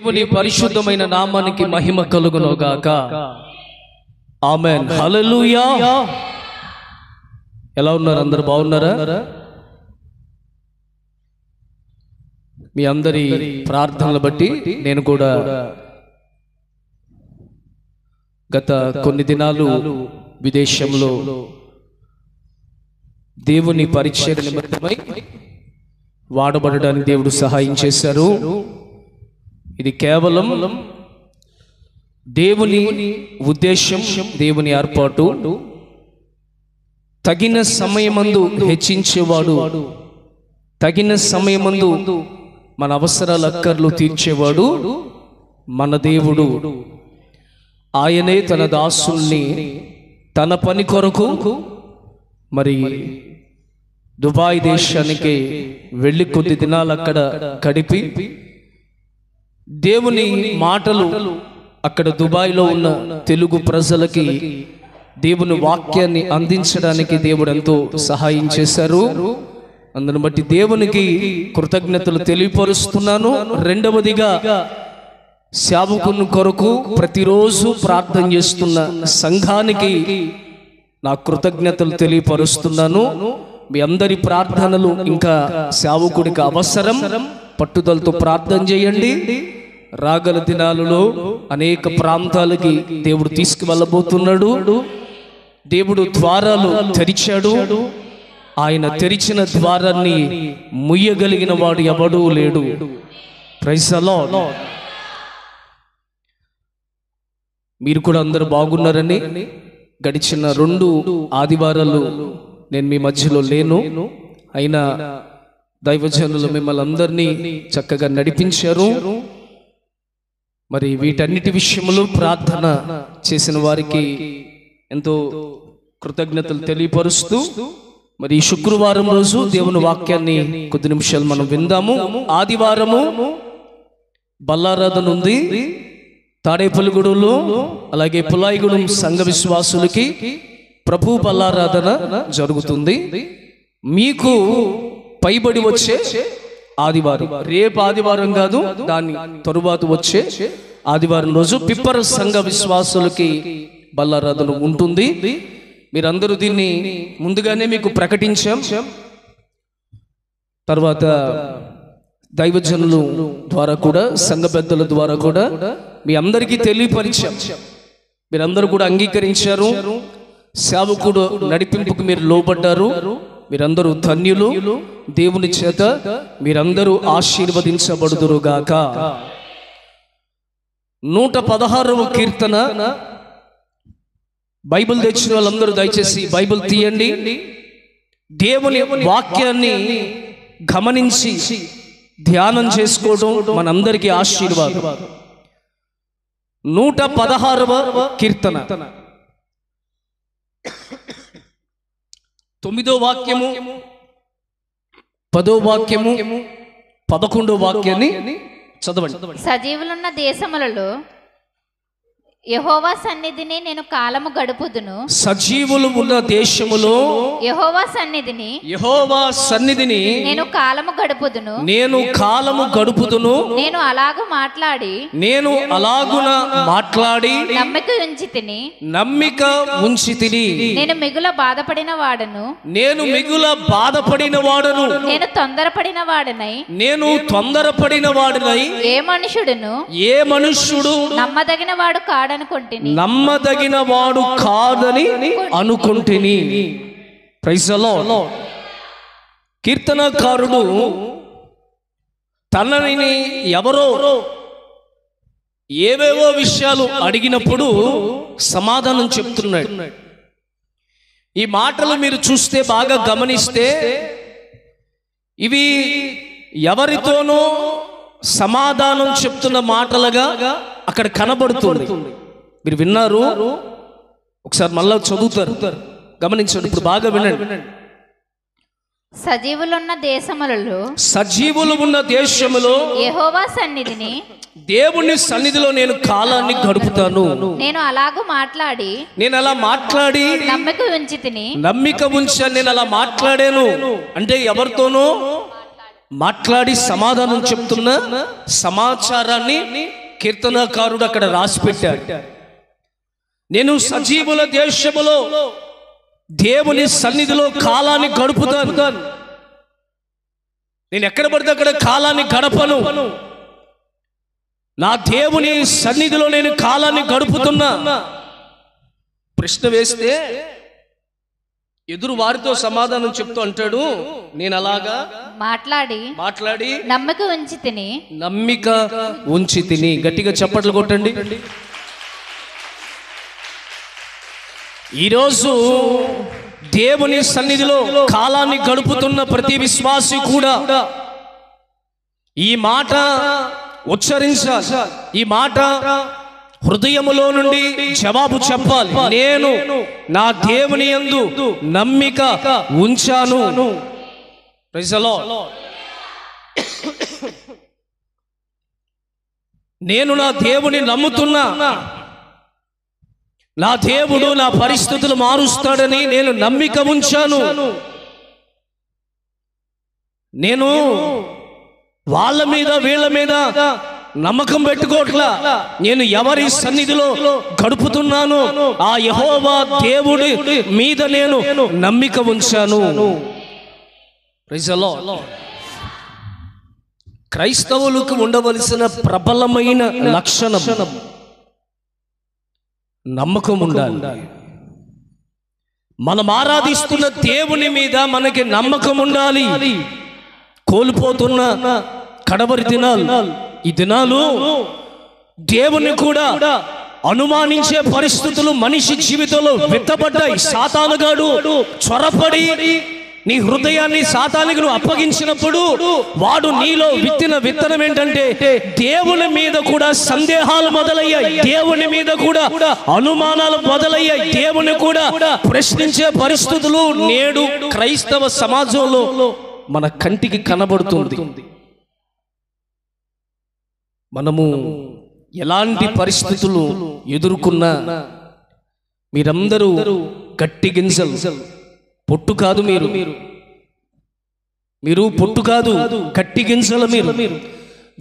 దేవుని పరిశుద్ధమైన నామానికి మహిమ కలుగును గాక. ఆమేన్. హల్లెలూయా. ఎలా ఉన్నారు? అందరూ బాగున్నారా? మీ అందరి ప్రార్థనలు బట్టి నేను కూడా గత కొన్ని దినాలు విదేశంలో దేవుని పరిచర్య నిమిత్తమై వాడబడడానికి దేవుడు సహాయం చేశారు. ఇది కేవలం దేవుని ఉద్దేశం, దేవుని ఏర్పాటు. తగిన సమయమందు హెచ్చించేవాడు, తగిన సమయమందు మన అవసరాల అక్కర్లు తీర్చేవాడు మన దేవుడు. ఆయనే తన దాసుల్ని తన పని కొరకు మరి దుబాయ్ దేశానికి వెళ్ళి కొద్ది దినాలు అక్కడ గడిపి దేవుని మాటలు అక్కడ దుబాయ్లో ఉన్న తెలుగు ప్రజలకి దేవుని వాక్యాన్ని అందించడానికి దేవుడు ఎంతో సహాయం చేశారు. అందును బట్టి దేవునికి కృతజ్ఞతలు తెలియపరుస్తున్నాను. రెండవదిగా సేవకుని కొరకు ప్రతిరోజు ప్రార్థన చేస్తున్న సంఘానికి నా కృతజ్ఞతలు తెలియపరుస్తున్నాను. మీ అందరి ప్రార్థనలు ఇంకా సేవకుడికి అవసరం. పట్టుదలతో ప్రార్థన చేయండి. రాగల దినాలలో అనేక ప్రాంతాలకి దేవుడు తీసుకువెళ్ళబోతున్నాడు. దేవుడు ద్వారాలు తెరిచాడు. ఆయన తెరిచిన ద్వారాన్ని ముయ్యగలిగిన వాడు ఎవడూ లేడు. Praise the Lord. మీరు కూడా అందరూ బాగున్నారని గడిచిన 2 ఆదివారాలు నేను మీ మధ్యలో లేను. అయినా దైవజనులు మిమ్మల్ని అందరినీ చక్కగా నడిపించారు. మరి వీటన్నిటి విషయంలో ప్రార్థన చేసిన వారికి ఎంతో కృతజ్ఞతలు తెలియపరుస్తూ మరి ఈ శుక్రవారం రోజు దేవుని వాక్యాన్ని కొద్ది నిమిషాలు మనం విందాము. ఆదివారము బల్లారాధన ఉంది తాడేపల్లిగూడెంలో. అలాగే పులాయిగూడెం సంఘ విశ్వాసులకి ప్రభు బల్లారాధన జరుగుతుంది. మీకు పైబడి వచ్చే ఆదివారం, రేపు ఆదివారం కాదు, దాని తరువాత వచ్చే ఆదివారం రోజు పిప్పర సంఘ విశ్వాసులకి బల్లారాధన ఉంటుంది. మీరందరూ దీన్ని ముందుగానే మీకు ప్రకటించాం. తర్వాత దైవజనుల ద్వారా కూడా, సంఘ పెద్దల ద్వారా కూడా మీ అందరికీ తెలియపరిచాం. మీరందరూ కూడా అంగీకరించారు. సేవకుడు నడిపింపుకు మీరు లోబడ్డారు. మీరందరూ ధన్యులు. దేవుని చేత మీరందరూ ఆశీర్వదించబడుదురుగాక. 116వ కీర్తన. బైబిల్ తెచ్చిన వాళ్ళందరూ దయచేసి బైబిల్ తీయండి. దేవుని వాక్యాన్ని గమనించి ధ్యానం చేసుకోవడం మనందరికీ ఆశీర్వాదం. 116వ కీర్తన 9వ వాక్యము, 10వ వాక్యము, 11వ వాక్యాన్ని చదవండి. సజీవులున్న దేశములలో యెహోవా సన్నిధిని నేను కాలము గడుపుదును. సజీవులు ఉన్న దేశములో యెహోవా సన్నిధిని నేను కాలము గడుపుదును. నేను అలాగు మాట్లాడి నమ్మిక ఉంచి తిని నేను మిగుల బాధపడిన వాడను. నేను తొందరపడిన వాడనై ఏ మనుష్యుడు నమ్మదగిన వాడు కాదని అనుకుంటుని. Praise the lord. కీర్తనకారుడు తనని ఎవరో ఏవేవో విషయాలు అడిగినప్పుడు సమాధానం చెప్తున్నాడు. ఈ మాటలు మీరు చూస్తే, బాగా గమనిస్తే, ఇవి ఎవరితోనో సమాధానం చెప్తున్న మాటలుగా అక్కడ కనబడుతుంది. మీరు విన్నారు, ఒకసారి మళ్ళా చదువుతారు, గమనించండి. ఇప్పుడు బాగా వినండి. సజీవులు ఉన్న దేశములో యెహోవా సన్నిధిని, దేవుని సన్నిధిలో నేను కాలాన్ని గడుపుతాను. నేను అలా మాట్లాడి నమ్మిక ఉంచి నేను అలా మాట్లాడాను. అంటే ఎవరితోనో మాట్లాడి సమాధానం చెప్తున్న సమాచారాన్ని కీర్తనకారుడు అక్కడ రాసి పెట్టాడు. నేను సజీవుల దేశములో దేవుని సన్నిధిలో కాలాన్ని గడుపుతాను. నేను ఎక్కడ పడితే అక్కడ కాలాన్ని గడపను. నా దేవుని సన్నిధిలో నేను కాలాన్ని గడుపుతున్నా. ప్రశ్న వేస్తే ఎదురు వారితో సమాధానం చెప్తూ అంటాడు, నేను అలాగా మాట్లాడి నమ్మిక ఉంచి తిని. గట్టిగా చప్పట్లు కొట్టండి. ఈరోజు దేవుని సన్నిధిలో కాలాన్ని గడుపుతున్న ప్రతి విశ్వాసి కూడా ఈ మాట ఉచ్చరించాలి. ఈ మాట హృదయములో నుండి జవాబు చెప్పాలి. నేను నా దేవుని యందు నమ్మిక ఉంచాను. Praise the Lord. నేను నా దేవుని నమ్ముతున్నా. నా దేవుడు నా పరిస్థితులు మారుస్తాడని నేను నమ్మిక ఉంచాను. నేను వాళ్ళ మీద వీళ్ళ మీద నమ్మకం పెట్టుకోవట్లా. నేను ఎవరి సన్నిధిలో గడుపుతున్నాను ఆ యెహోవా దేవుడి మీద నేను నమ్మిక ఉంచాను. Praise the Lord. క్రైస్తవులకు ఉండవలసిన ప్రబలమైన లక్షణం నమ్మకం ఉండాలి. మనం ఆరాధిస్తున్న దేవుని మీద మనకి నమ్మకం ఉండాలి. కోల్పోతున్న కడవరి దినాలు, ఈ దినాలు దేవుని కూడా అనుమానించే పరిస్థితులు మనిషి జీవితంలో విత్తబడ్డాయి. సాతానుగాడు చొరపడి నీ హృదయాన్ని సాతానికి నువ్వు అప్పగించినప్పుడు వాడు నీలో విత్తిన విత్తనం ఏంటంటే దేవుని మీద కూడా సందేహాలు మొదలయ్యాయి, దేవుని మీద కూడా అనుమానాలు మొదలయ్యాయి, దేవుని కూడా ప్రశ్నించే పరిస్థితులు నేడు క్రైస్తవ సమాజంలో మన కంటికి కనబడుతుంది. మనము ఎలాంటి పరిస్థితులు ఎదుర్కొన్నా మీరందరూ గట్టి గింజలు, పొట్టు కాదు. మీరు పొట్టు కాదు, గట్టి గింజలు. మీరు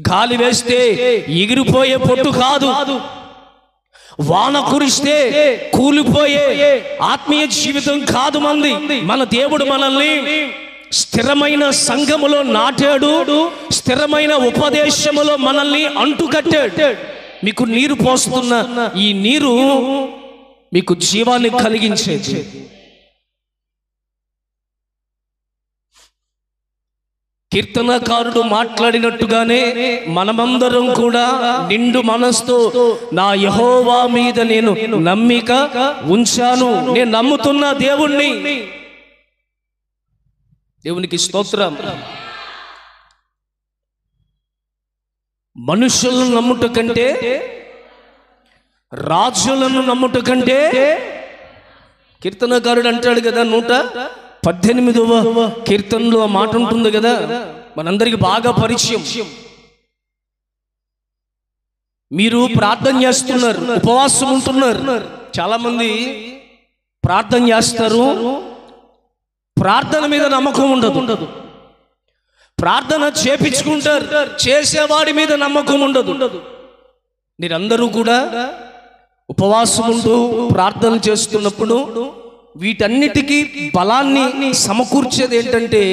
గాలి వేస్తే ఎగిరిపోయే పొట్టు కాదు, వాన కురిస్తే కూలిపోయే ఆత్మీయ జీవితం కాదు మంది. మన దేవుడు మనల్ని స్థిరమైన సంఘములో నాటాడు, స్థిరమైన ఉపదేశములో మనల్ని అంటుకట్టాడు. మీకు నీరు పోస్తున్న ఈ నీరు మీకు జీవాన్ని కలిగించేది. కీర్తనకారుడు మాట్లాడినట్టుగానే మనమందరం కూడా నిండు మనసుతో నా యెహోవా మీద నేను నమ్మిక ఉంచాను. నేను నమ్ముతున్న దేవుణ్ణి. దేవునికి స్తోత్రం. మనుషులను నమ్ముట కంటే, రాజులను నమ్ముట కంటే, కీర్తనకారుడు అంటాడు కదా 118వ కీర్తనలో ఆ మాట ఉంటుంది కదా, మనందరికి బాగా పరిచయం. మీరు ప్రార్థన చేస్తున్నారు, ఉపవాసం ఉంటున్నారు. చాలా మంది ప్రార్థన చేస్తారు, ప్రార్థన మీద నమ్మకం ఉండదు. ప్రార్థన చేపించుకుంటారు, చేసేవాడి మీద నమ్మకం ఉండదు. మీరందరూ కూడా ఉపవాసం ఉంటూ ప్రార్థన చేస్తున్నప్పుడు వీటన్నిటికీ బలాన్ని సమకూర్చేది ఏంటంటే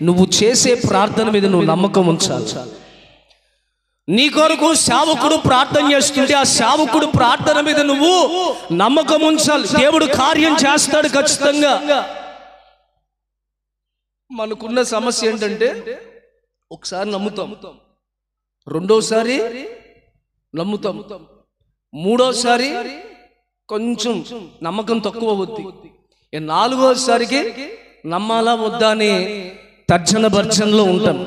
నువ్వు చేసే ప్రార్థన మీద నువ్వు నమ్మకం ఉంచాలి. నీ కొరకు సేవకుడు ప్రార్థన చేస్తుంటే ఆ సేవకుడు ప్రార్థన మీద నువ్వు నమ్మకం ఉంచాలి. దేవుడు కార్యం చేస్తాడు ఖచ్చితంగా. మనకున్న సమస్య ఏంటంటే ఒకసారి నమ్ముతాం, రెండోసారి నమ్ముతాం, మూడోసారి కొంచెం నమ్మకం తక్కువ అవుద్ది, నాలుగోసారికి నమ్మాలా వద్దా అని తర్జన భర్జనలో ఉంటాం.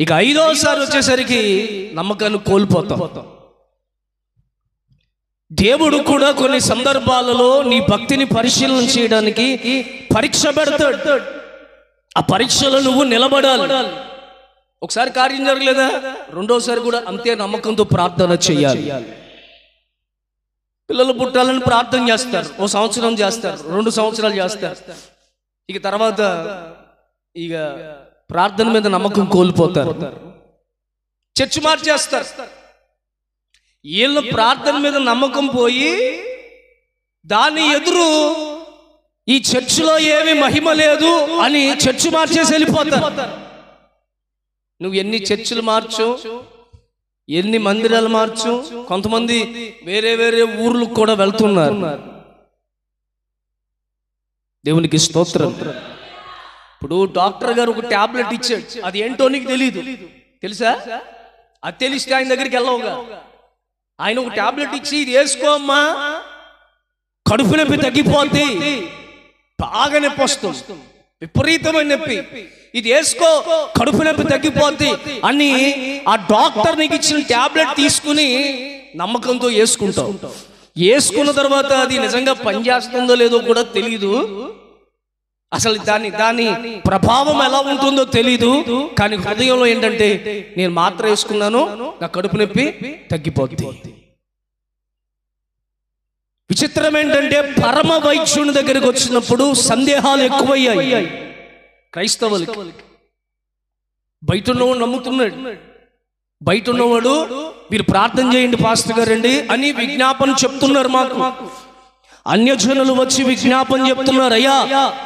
ఇక ఐదోసారి వచ్చేసరికి నమ్మకాన్ని కోల్పోతాం. దేవుడు కూడా కొన్ని సందర్భాలలో నీ భక్తిని పరిశీలన చేయడానికి పరీక్ష పెడతాడు. ఆ పరీక్షలో నువ్వు నిలబడాలి. ఒకసారి కార్యం జరగలేదా, రెండోసారి కూడా అంతే నమ్మకంతో ప్రార్థన చేయాలి. పిల్లలు పుట్టాలని ప్రార్థన చేస్తారు, 1 సంవత్సరం చేస్తారు, 2 సంవత్సరాలు చేస్తారు. ఇక తర్వాత ప్రార్థన మీద నమ్మకం కోల్పోతారు, చర్చి మార్చేస్తారు. వీళ్ళ ప్రార్థన మీద నమ్మకం పోయి దాని ఎదురు ఈ చర్చిలో ఏమి మహిమ లేదు అని చర్చి మార్చేసి వెళ్ళిపోతారు. నువ్వు ఎన్ని చర్చిలు మార్చు, ఎన్ని మందిరాలు మార్చు, కొంతమంది వేరే వేరే ఊర్లకు కూడా వెళ్తున్నారు. దేవునికి స్తోత్రం. ఇప్పుడు డాక్టర్ గారు ఒక టాబ్లెట్ ఇచ్చాడు, అది ఏంటో నీకు తెలియదు, తెలుసా? అది తెలిస్తే ఆయన దగ్గరికి వెళ్ళవుగా. ఆయన ఒక టాబ్లెట్ ఇచ్చి ఇది వేసుకో అమ్మా, కడుపు నొప్పి తగ్గిపోతే, బాగా నొప్పి వస్తుంది, విపరీతమైన నొప్పి, ఇది వేసుకో కడుపు నొప్పి తగ్గిపోతే అని ఆ డాక్టర్ నీకు ఇచ్చిన టాబ్లెట్ తీసుకుని నమ్మకంతో వేసుకుంటావు. వేసుకున్న తర్వాత అది నిజంగా పనిచేస్తుందో లేదో కూడా తెలియదు, అసలు దాని ప్రభావం ఎలా ఉంటుందో తెలీదు. కానీ హృదయంలో ఏంటంటే నేను మాత్రం వేసుకున్నాను, నా కడుపు నొప్పి తగ్గిపోద్ది. విచిత్రం ఏంటంటే పరమ వైద్యుని దగ్గరికి వచ్చినప్పుడు సందేహాలు ఎక్కువయ్యాయి క్రైస్తవులకి. బయట ఉన్నవాడు నమ్ముతున్నాడు, బయట ఉన్నవాడు మీరు ప్రార్థన చేయండి పాస్టర్ గారండి అని విజ్ఞాపన చెప్తున్నారు. మాకు అన్యజనులు వచ్చి విజ్ఞాపన చెప్తున్నారు, అయ్యా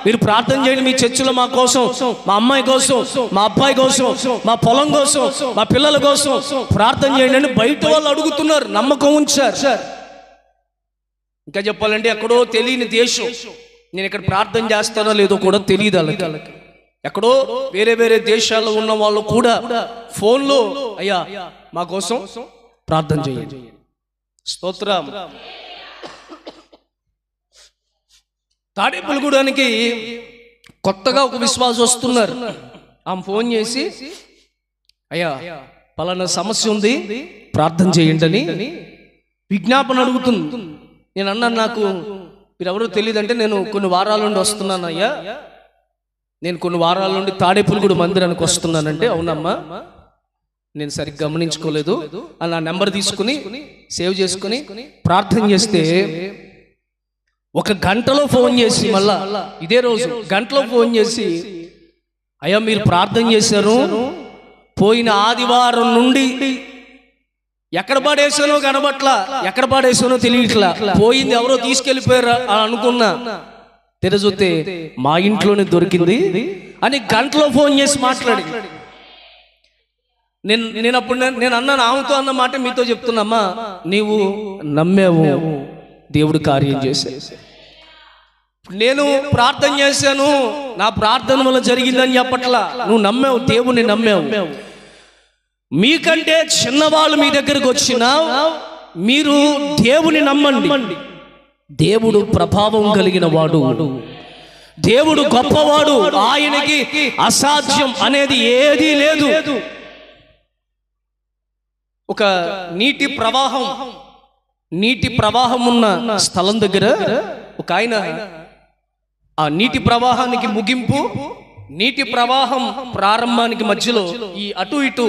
మీరు ప్రార్థన చేయండి మీ చర్చిలో మా కోసం, మా అమ్మాయి కోసం, మా అబ్బాయి కోసం, మా పొలం కోసం, మా పిల్లల కోసం ప్రార్థన చేయండి అని బయట వాళ్ళు అడుగుతున్నారు. నమ్మకం ఉంచారు. ఇంకా చెప్పాలంటే ఎక్కడో తెలియని దేశం, నేను ఇక్కడ ప్రార్థన చేస్తానో లేదో కూడా తెలియదు వాళ్ళకి. ఎక్కడో వేరే వేరే దేశాల్లో ఉన్న వాళ్ళు కూడా ఫోన్లో అయ్యా మా కోసం ప్రార్థన చేయండి. స్తోత్రం. తాడేపల్లిగూడానికి కొత్తగా ఒక విశ్వాసం వస్తున్నారు. ఆమె ఫోన్ చేసి అయ్యా పలానా సమస్య ఉంది ప్రార్థన చేయండి అని విజ్ఞాపన అడుగుతుంది. నేను అన్నాను, నాకు మీరెవరో తెలియదంటే నేను కొన్ని వారాల నుండి వస్తున్నాను అయ్యా, నేను కొన్ని వారాల నుండి తాడేపల్లిగూడ మందిరానికి వస్తున్నానంటే, అవునమ్మా నేను సరిగ్గా గమనించుకోలేదు అని నా నెంబర్ తీసుకుని సేవ్ చేసుకుని ప్రార్థన చేస్తే ఒక గంటలో ఫోన్ చేసి, మళ్ళా ఇదే రోజు గంటలో ఫోన్ చేసి అయ్యా మీరు ప్రార్థన చేశారు, పోయిన ఆదివారం నుండి ఎక్కడ పడేసానో కనబట్లా, ఎక్కడ పడేసానో తెలియట్లా, పోయింది ఎవరో తీసుకెళ్ళిపోయారు అని అనుకున్నా, తెరచూస్తే మా ఇంట్లోనే దొరికింది అని గంటలో ఫోన్ చేసి మాట్లాడి. నేను అన్నాను, ఆమెతో అన్న మాట మీతో చెప్తున్నామ్మా, నీవు నమ్మావు, దేవుడు కార్యం చేశాడు. నేను ప్రార్థన చేశాను, నా ప్రార్థన వల్ల జరిగిందని చెప్పట్లా, నువ్వు నమ్మావు, దేవుని నమ్మావు. మీకంటే చిన్నవాళ్ళు మీ దగ్గరకు వచ్చినా మీరు దేవుని నమ్మండి. దేవుడు ప్రభావం కలిగిన వాడు, దేవుడు గొప్పవాడు, ఆయనకి అసాధ్యం అనేది ఏదీ లేదు. ఒక నీటి ప్రవాహం ఉన్న స్థలం దగ్గర ఒక ఆయన ఆ నీటి ప్రవాహానికి ముగింపు, నీటి ప్రవాహం ప్రారంభానికి మధ్యలో ఈ అటు ఇటు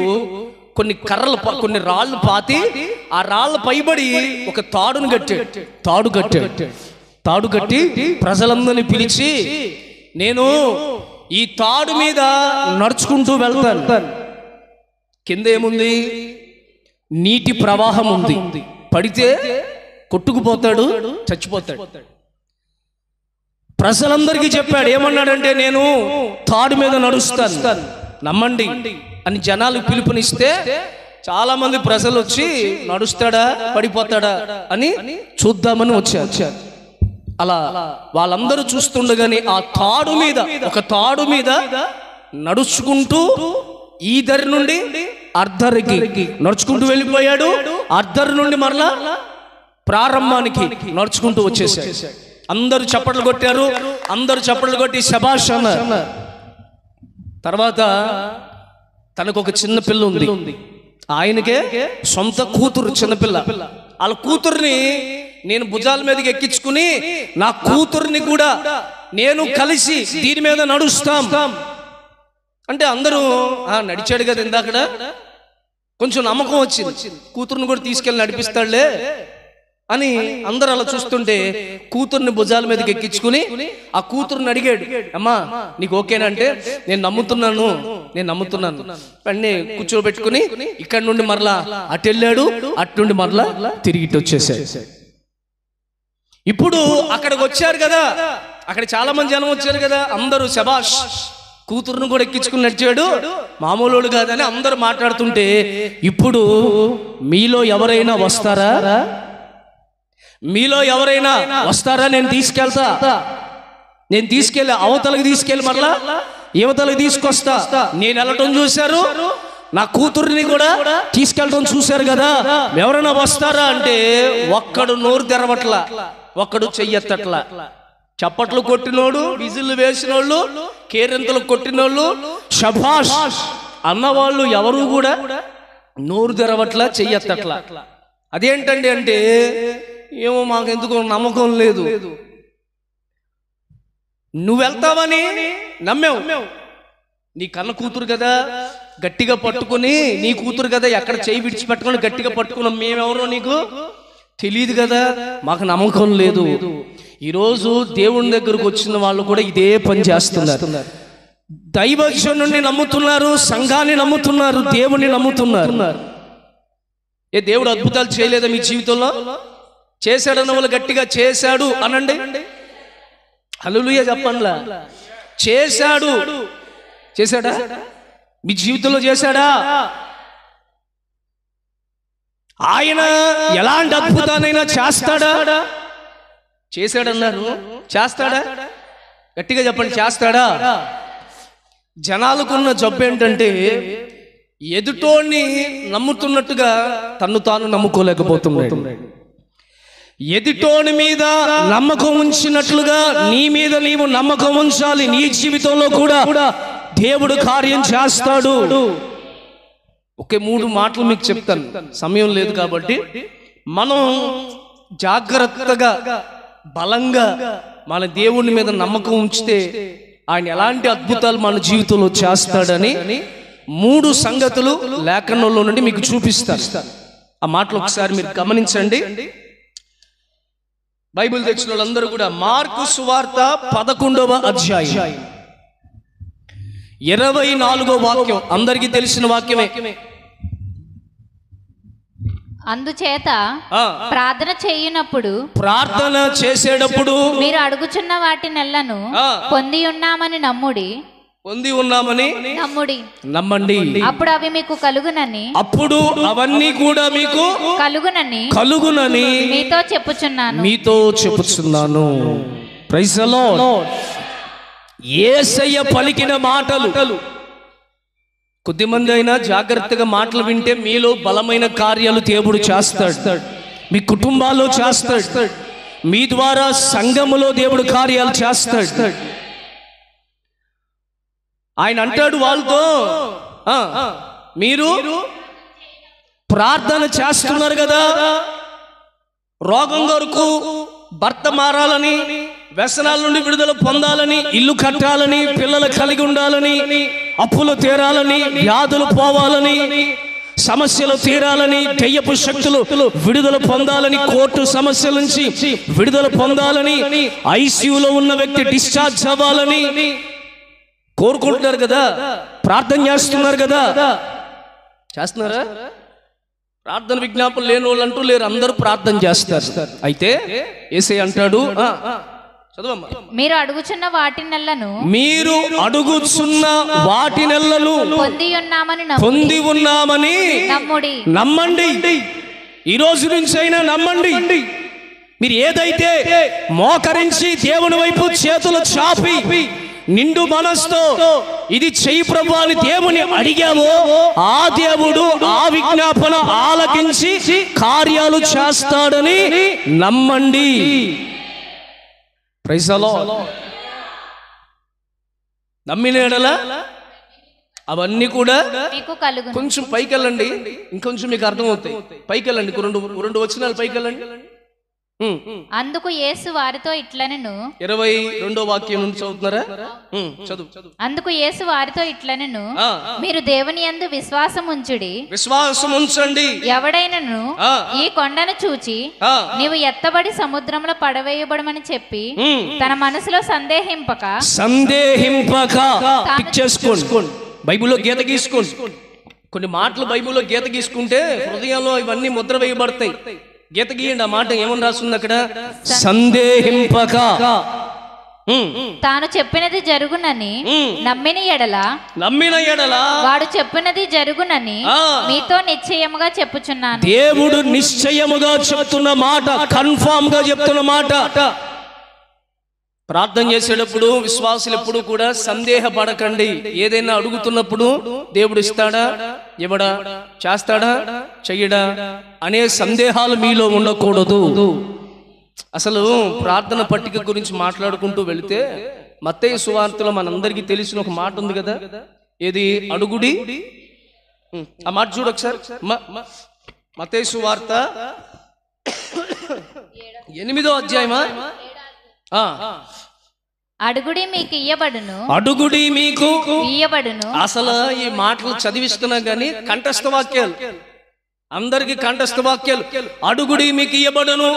కొన్ని రాళ్ళు పాతి ఆ రాళ్ళ పైబడి ఒక తాడు కట్టి ప్రజలందరినీ పిలిచి, నేను ఈ తాడు మీద నడుచుకుంటూ వెళ్తాను, కింద ఏముంది నీటి ప్రవాహం ఉంది, పడితే కొట్టుకుపోతాడు, చచ్చిపోతాడు. ప్రజలందరికీ చెప్పాడు, ఏమన్నాడంటే నేను తాడు మీద నడుస్తాను నమ్మండి అని జనాలు పిలుపునిస్తే చాలా మంది ప్రజలు వచ్చి నడుస్తాడా పడిపోతాడా అని చూద్దామని వచ్చారు. అలా వాళ్ళందరూ చూస్తుండగానే ఆ ఒక తాడు మీద నడుచుకుంటూ ఈ దరి నుండి అర్ధరికి నడుచుకుంటూ వెళ్ళిపోయాడు, అర్ధరి నుండి మరలా ప్రారంభానికి నడుచుకుంటూ వచ్చేసాడు. అందరూ చప్పట్లు కొట్టారు, అందరూ చప్పట్లు కొట్టి శభాష్ అన్నారు. తర్వాత తనకు ఒక చిన్న పిల్ల ఉంది, ఆయనకే సొంత కూతురు చిన్నపిల్ల. వాళ్ళ కూతుర్ని నేను భుజాల మీదకి ఎక్కించుకుని నా కూతుర్ని కూడా నేను కలిసి దీని మీద నడుస్తాం అంటే అందరూ నడిచాడు కదా ఇందాకడ, కొంచెం నమ్మకం వచ్చింది, కూతురుని కూడా తీసుకెళ్ళి నడిపిస్తాడులే అని అందరూ అలా చూస్తుంటే కూతుర్ని భుజాల మీదకి ఎక్కించుకుని ఆ కూతుర్ని అడిగాడు, అమ్మా నీకు ఓకేనా అంటే, నేను నమ్ముతున్నాను వెంటనే కూర్చోబెట్టుకుని ఇక్కడ నుండి మరలా అటు వెళ్ళాడు, అటు నుండి మరలా తిరిగి వచ్చేసాడు. ఇప్పుడు అక్కడికి వచ్చారు కదా, అక్కడ చాలా మంది జనం వచ్చారు కదా, అందరూ శబాష్ కూతురును కూడా ఎక్కించుకుని నడిచాడు, మామూలు కాదని అందరూ మాట్లాడుతుంటే, ఇప్పుడు మీలో ఎవరైనా వస్తారా నేను తీసుకెళ్ళి అవతలకి తీసుకెళ్ళి మరలా యువతలకి తీసుకొస్తా. నేను వెళ్ళటం చూశారు, నా కూతుర్ని కూడా తీసుకెళ్ళటం చూశారు కదా, ఎవరైనా వస్తారా అంటే ఒక్కడు నోరు తెరవట్లా, ఒక్కడు చెయ్యెత్తట్లా. చప్పట్లు కొట్టినోడు, విజిల్లు వేసినోళ్ళు, కేరింతలు కొట్టినోళ్ళు, శభాష్ అన్నవాళ్ళు ఎవరు కూడా నోరు తెరవట్లా, చెయ్యెత్తట్లా. అదేంటండి అంటే, ఏమో మాకెందుకు నమ్మకం లేదు. నువ్వు వెళ్తావని నమ్మావు, నీ కన్న కూతురు కదా గట్టిగా పట్టుకుని, నీ కూతురు కదా ఎక్కడ చేయి విడిచిపెట్టుకుని గట్టిగా పట్టుకున్నాం, మేమెవరో నీకు తెలియదు కదా, మాకు నమ్మకం లేదు. ఈరోజు దేవుని దగ్గరకు వచ్చిన వాళ్ళు కూడా ఇదే పని చేస్తున్నారు. దైవజనుడిని నమ్ముతున్నారు, సంఘాన్ని నమ్ముతున్నారు, దేవుని నమ్ముతున్నారు. ఏ దేవుడు అద్భుతాలు చేయలేదా మీ జీవితంలో? చేశాడన్న వాళ్ళు గట్టిగా చేశాడు అనండి, హల్లెలూయా చెప్పండిలా. చేశాడా మీ జీవితంలో? చేశాడా? ఆయన ఎలాంటి అద్భుతానైనా చేస్తాడా? చేశాడన్నారు, చేస్తాడా? గట్టిగా చెప్పండి, చేస్తాడా? జనాలకున్న జబ్బు ఏంటంటే ఎదుటోని నమ్ముతున్నట్టుగా తన్ను తాను నమ్ముకోలేకపోతున్నాడు. ఎదుటోని మీద నమ్మకం ఉంచినట్లుగా నీ మీద నీవు నమ్మకం ఉంచాలి. నీ జీవితంలో కూడా దేవుడు కార్యం చేస్తాడు. ఒకే 3 మాటలు మీకు చెప్తాను, సమయం లేదు కాబట్టి. మనం జాగ్రత్తగా బలంగా మన దేవుని మీద నమ్మకం ఉంచితే ఆయన ఎలాంటి అద్భుతాలు మన జీవితంలో చేస్తాడని 3 సంగతులు లేఖనంలో నుండి మీకు చూపిస్తారు. ఆ మాటలు ఒకసారి మీరు గమనించండి. బైబిల్ తెచ్చిన వాళ్ళందరూ కూడా మార్కు సువార్త 11వ అధ్యాయం 24వ వాక్యం, అందరికీ తెలిసిన వాక్యమే. అందుచేత ప్రార్థన చేసేటప్పుడు మీరు అడుగుచున్న వాటినెల్లను పొంది ఉన్నామని నమ్మండి, అప్పుడు అవి మీకు కలుగునని అవన్నీ కూడా మీకు కలుగునని మీతో చెప్పుచున్నాను. Praise the lord. యేసయ్య పలికిన మాటలు. కొద్దిమంది అయినా జాగ్రత్తగా మాటలు వింటే మీలో బలమైన కార్యాలు దేవుడు చేస్తాడు, మీ కుటుంబాల్లో చేస్తాడు, మీ ద్వారా సంఘములో దేవుడు కార్యాలు చేస్తాడు. ఆయన అంటాడు వాళ్ళతో, మీరు ప్రార్థన చేస్తున్నారు కదా, రోగం కొరకు, భర్త మారాలని, వ్యసనాల నుండి విడుదల పొందాలని, ఇల్లు కట్టాలని, పిల్లలు కలిగి ఉండాలని, అప్పులు తీరాలని, వ్యాధులు పోవాలని, సమస్యలు తీరాలని, దెయ్యపు శక్తులు విడుదల పొందాలని, కోర్టు సమస్యల నుంచి విడుదల పొందాలని, ఐసీయూలో ఉన్న వ్యక్తి డిశ్చార్జ్ అవ్వాలని కోరుకుంటున్నారు కదా, ప్రార్థన చేస్తున్నారు కదా. చేస్తున్నారా? ప్రార్థన విజ్ఞాపన లేని వాళ్ళు అంటూ లేరు, అందరూ ప్రార్థన చేస్తారు. అయితే యేసయ్య అంటాడు, మీరు అడుగుచున్న వాటినెల్లను పొంది ఉన్నామని నమ్మండి. ఈ రోజు నుంచి అయినా నమ్మండి. మీరు ఏదైతే మోకరించి దేవుని వైపు చేతులు చాపి నిండు మనస్తో ఇది చెయ్యి ప్రభు అని దేవుని అడిగావో, ఆ దేవుడు ఆ విజ్ఞాపన ఆలకించి కార్యాలు చేస్తాడని నమ్మండి. Praise the Lord. నమ్మిన యెడల అవన్నీ కూడా కొంచెం పైకి వెళ్ళండి, ఇంకొంచెం మీకు అర్థమవుతాయి. పైకి వెళ్ళండి, రెండు వచనాలు పైకి వెళ్ళండి. అందుకు యేసు వారితో ఇట్లనెను. 22వ వాక్యం నుంచి చదువుతున్నారా? చదువు. అందుకు యేసు వారితో ఇట్లనెను, మీరు దేవుని యందు విశ్వాసం ఉంచుడి. విశ్వాసం ఉంచండి. ఎవడైనను ఈ కొండను చూచి నీవు ఎత్తబడి సముద్రంలో పడవేయబడమని చెప్పి తన మనసులో సందేహింపక చేసుకోండి. బైబిల్లో గీత గీసుకోండి. కొన్ని మాటలు బైబిల్లో గీత గీసుకుంటే హృదయంలో ఇవన్నీ ముద్ర వేయబడతాయి. గీత గీయండి. ఆ మాట ఏమని రాస్తుంది అక్కడ? సందేహింపక తాను చెప్పినది జరుగునని నమ్మిన ఎడల వాడు చెప్పినది జరుగునని మీతో నిశ్చయముగా చెప్పుచున్నాను. దేవుడు నిశ్చయముగా చెప్తున్న మాట, కన్ఫామ్ గా చెప్తున్న మాట. ప్రార్థన చేసేటప్పుడు విశ్వాసులు ఎప్పుడు కూడా సందేహపడకండి. ఏదైనా అడుగుతున్నప్పుడు దేవుడు ఇస్తాడా, ఇవ్వడా, చేస్తాడా, చెయ్యడా అనే సందేహాలు మీలో ఉండకూడదు. అసలు ప్రార్థన పట్టిక గురించి మాట్లాడుకుంటూ వెళితే మత్తయి సువార్తలో మనందరికీ తెలిసిన ఒక మాట ఉంది కదా, ఏది? అడుగుడి. ఆ మాట చూడు ఒకసారి. మత్తయి సువార్త 8వ అధ్యాయమా? అడుగుడి మీకు ఇయ్యబడును. అడుగుడి మీకు ఇయ్యబడును. అసలు ఈ మాటలు చదివిస్తున్నా గానీ కంఠస్థ వాక్యాలు, అందరికి కంఠస్థ వాక్యాలు. అడుగుడి మీకు ఇయ్యబడును,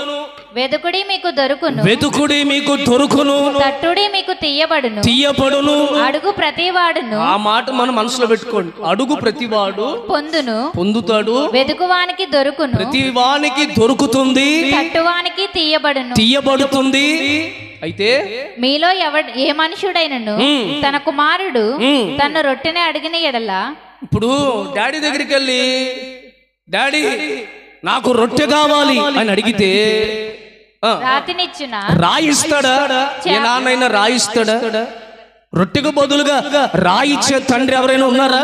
వెదుకుడి మీకు దొరుకును, వెదుకుడి మీకు దొరుకును, తట్టుడి మీకు తీయబడును. అడుగు ప్రతివాడును. ఆ మాట మనం మనసులో పెట్టుకోండి. అడుగు ప్రతివాడు పొందుతాడు, వెదుకువానికి దొరుకును, ప్రతివానికి దొరుకుతుంది, తట్టువానికి తీయబడుతుంది. అయితే మీలో ఏ మనుషుడైనను తన కుమారుడు తన రొట్టెని అడిగిన ఎడల, ఇప్పుడు డాడీ దగ్గరికి వెళ్ళి డాడీ నాకు రొట్టె కావాలి అని అడిగితే రాతినిచ్చునా? రాయిస్తాడా? ఏ నాన్నైనా రాయిస్తాడా? రొట్టెకు బదులుగా రాయిచ్చే తండ్రి ఎవరైనా ఉన్నారా?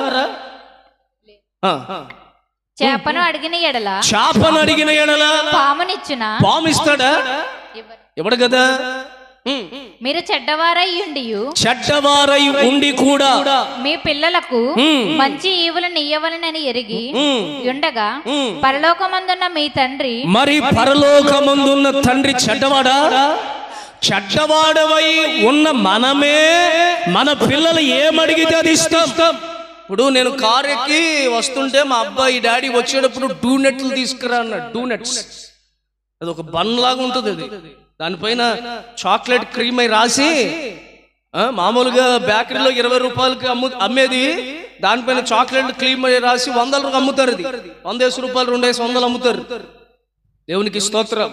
చేపను అడిగిన ఎడల పామునిచ్చునా? పాము ఇస్తాడా? ఎవడు కదా. మీరు చెడ్డవారై ఉండి కూడా మీ పిల్లలకు మంచి ఈవులను ఇయ్యవలనని ఎరిగి ఉండగా పరలోకమందున్న మీ తండ్రి, మరి పరలోకమందున్న తండ్రి చెడ్డవాడా? చెడ్డవాడవై ఉన్న మనమే మన పిల్లలు ఏమడిగితే అది ఇస్తాం. ఇప్పుడు నేను కారు ఎక్కి వస్తుంటే మా అబ్బాయి డాడీ వచ్చేటప్పుడు డూనెట్లు తీసుకురా అన్నాడు. డూనెట్స్ అది ఒక బన్ లాగా ఉంటుంది. అది దానిపైన చాక్లెట్ క్రీమ్ అయి రాసి, మామూలుగా బేకరీలో 20 రూపాయలకి అమ్మేది, దానిపైన చాక్లెట్ క్రీమ్ అయి రాసి 100 రూపాయలు అమ్ముతారు. అది 100 రూపాయలు 200 అమ్ముతారు. దేవునికి స్తోత్రం.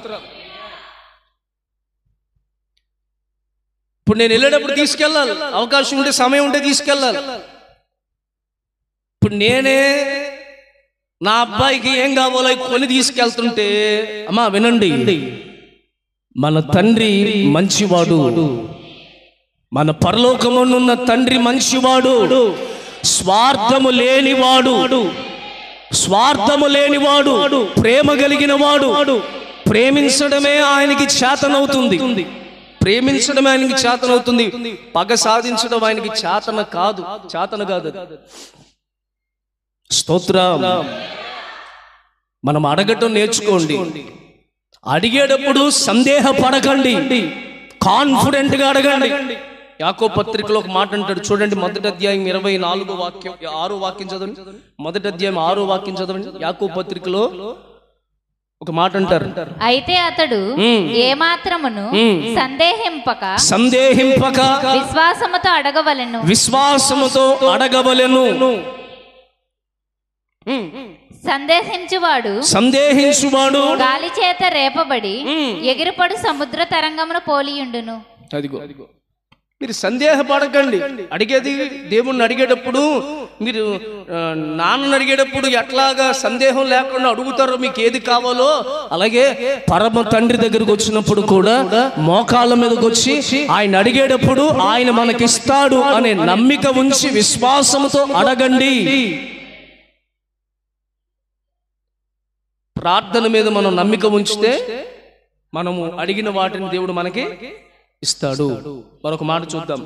ఇప్పుడు నేను వెళ్ళేటప్పుడు తీసుకెళ్ళాలి, అవకాశం ఉంటే సమయం ఉంటే తీసుకెళ్ళాలి. ఇప్పుడు నేనే నా అబ్బాయికి ఏం కావాలో కొని తీసుకెళ్తుంటే, అమ్మా వినండి, మన తండ్రి మంచివాడు, మన పరలోకమునున్న తండ్రి మంచివాడు, స్వార్థము లేనివాడు, ప్రేమ కలిగిన వాడు. ప్రేమించడమే ఆయనకి చేతనవుతుంది. పగ సాధించడం ఆయనకి చేతన కాదు. స్తోత్రం. మనం అడగటం నేర్చుకోండి. అడిగేటప్పుడు సందేహపడకండి, కాన్ఫిడెంట్ గా అడగండి. యాకోబు పత్రికలో ఒక మాట అంటాడు చూడండి, 1వ అధ్యాయం 24వ వాక్యం, 6వ వాక్యం చదవండి. 1వ అధ్యాయం 6వ వాక్యం చదవండి. యాకోబు పత్రికలో ఒక మాట అంటారు, అయితే అతడు ఏమాత్రమును సందేహింపక విశ్వాసముతో అడగవలెను. సందేహించువాడు గాలి చేత రేపబడి ఎగిరిపడు సముద్ర తరంగమును పోలియుండును. అదిగో మీరు సందేహపడకండి. అడిగేది దేవుణ్ణి అడిగేటప్పుడు, మీరు నాన్నని అడిగేటప్పుడు ఎట్లాగా సందేహం లేకుండా అడుగుతారో, మీకు ఏది కావాలో అలాగే పరమ తండ్రి దగ్గరకు వచ్చినప్పుడు కూడా మోకాళ్ళ మీదకి వచ్చి ఆయన అడిగేటప్పుడు ఆయన మనకిస్తాడు అనే నమ్మిక ఉంచి విశ్వాసంతో అడగండి. ప్రార్థన మీద మనం నమ్మిక ఉంచితే మనము అడిగిన వాటిని దేవుడు మనకి ఇస్తాడు. మరొక మాట చూద్దాం.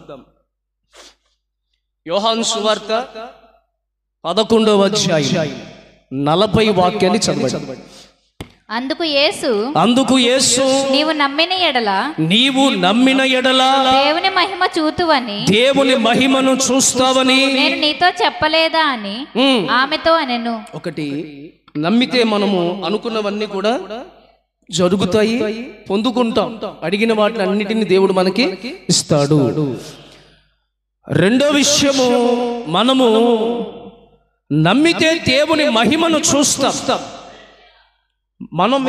యోహాను సువార్త 11వ అధ్యాయం 40 వాక్యాన్ని చదవండి. అందుకు యేసు నీవు నమ్మిన ఎడల దేవుని మహిమ చూతువని, దేవుని మహిమను చూస్తావని నేను నీతో చెప్పలేదా అని ఆమెతో అనెను. ఒకటి, నమ్మితే మనము అనుకున్నవన్నీ కూడా జరుగుతాయి, పొందుకుంటాం. అడిగిన వాటిని అన్నిటిని దేవుడు మనకి ఇస్తాడు. రెండో విషయము, మనము నమ్మితే దేవుని మహిమను చూస్తాం. మనం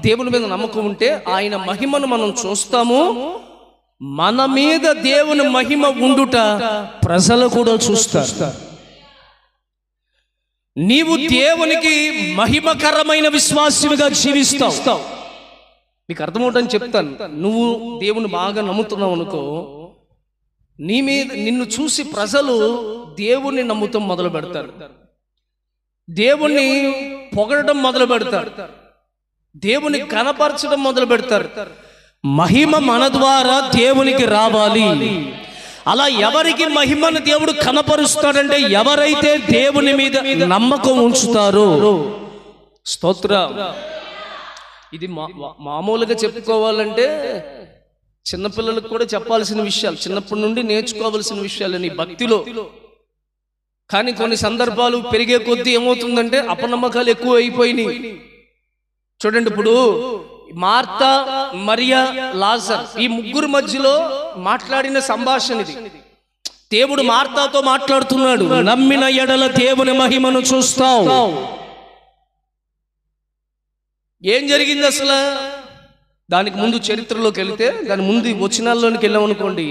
దేవుని మీద నమ్మకం ఉంటే ఆయన మహిమను మనం చూస్తాము. మన మీద దేవుని మహిమ ఉండుట ప్రజలు కూడా చూస్తారు. నీవు దేవునికి మహిమకరమైన విశ్వాసిగా జీవిస్తావు. నీకు అర్థమవుతుందని చెప్తాను. నువ్వు దేవుని బాగా నమ్ముతున్నావు అనుకో, నిన్ను చూసి ప్రజలు దేవుణ్ణి నమ్ముతాం మొదలు పెడతారు, దేవుణ్ణి పొగడడం మొదలు పెడతారు, దేవుని కనపరచడం మొదలు పెడతారు. మహిమ మన ద్వారా దేవునికి రావాలి. అలా ఎవరికి మహిమను దేవుడు కనపరుస్తాడంటే ఎవరైతే దేవుని మీద నమ్మకం ఉంచుతారో. స్తోత్రం. ఇది మామూలుగా చెప్పుకోవాలంటే చిన్నపిల్లలకు కూడా చెప్పాల్సిన విషయాలు, చిన్నప్పటి నుండి నేర్చుకోవాల్సిన విషయాలు నీ భక్తిలో. కానీ కొన్ని సందర్భాలు పెరిగే కొద్దీ ఏమవుతుందంటే అపనమ్మకాలు ఎక్కువ అయిపోయినాయి. చూడండి, ఇప్పుడు మార్తా, మరియా, లాజర్ ఈ ముగ్గురు మధ్యలో మాట్లాడిన సంభాషణ ఇది. దేవుడు మార్తాతో మాట్లాడుతున్నాడు, నమ్మిన ఎడల దేవుని మహిమను చూస్తావు. ఏం జరిగింది అసలు? దానికి ముందు చరిత్రలోకి వెళితే, దాని ముందు వచనాల్లోనికి వెళ్ళామనుకోండి,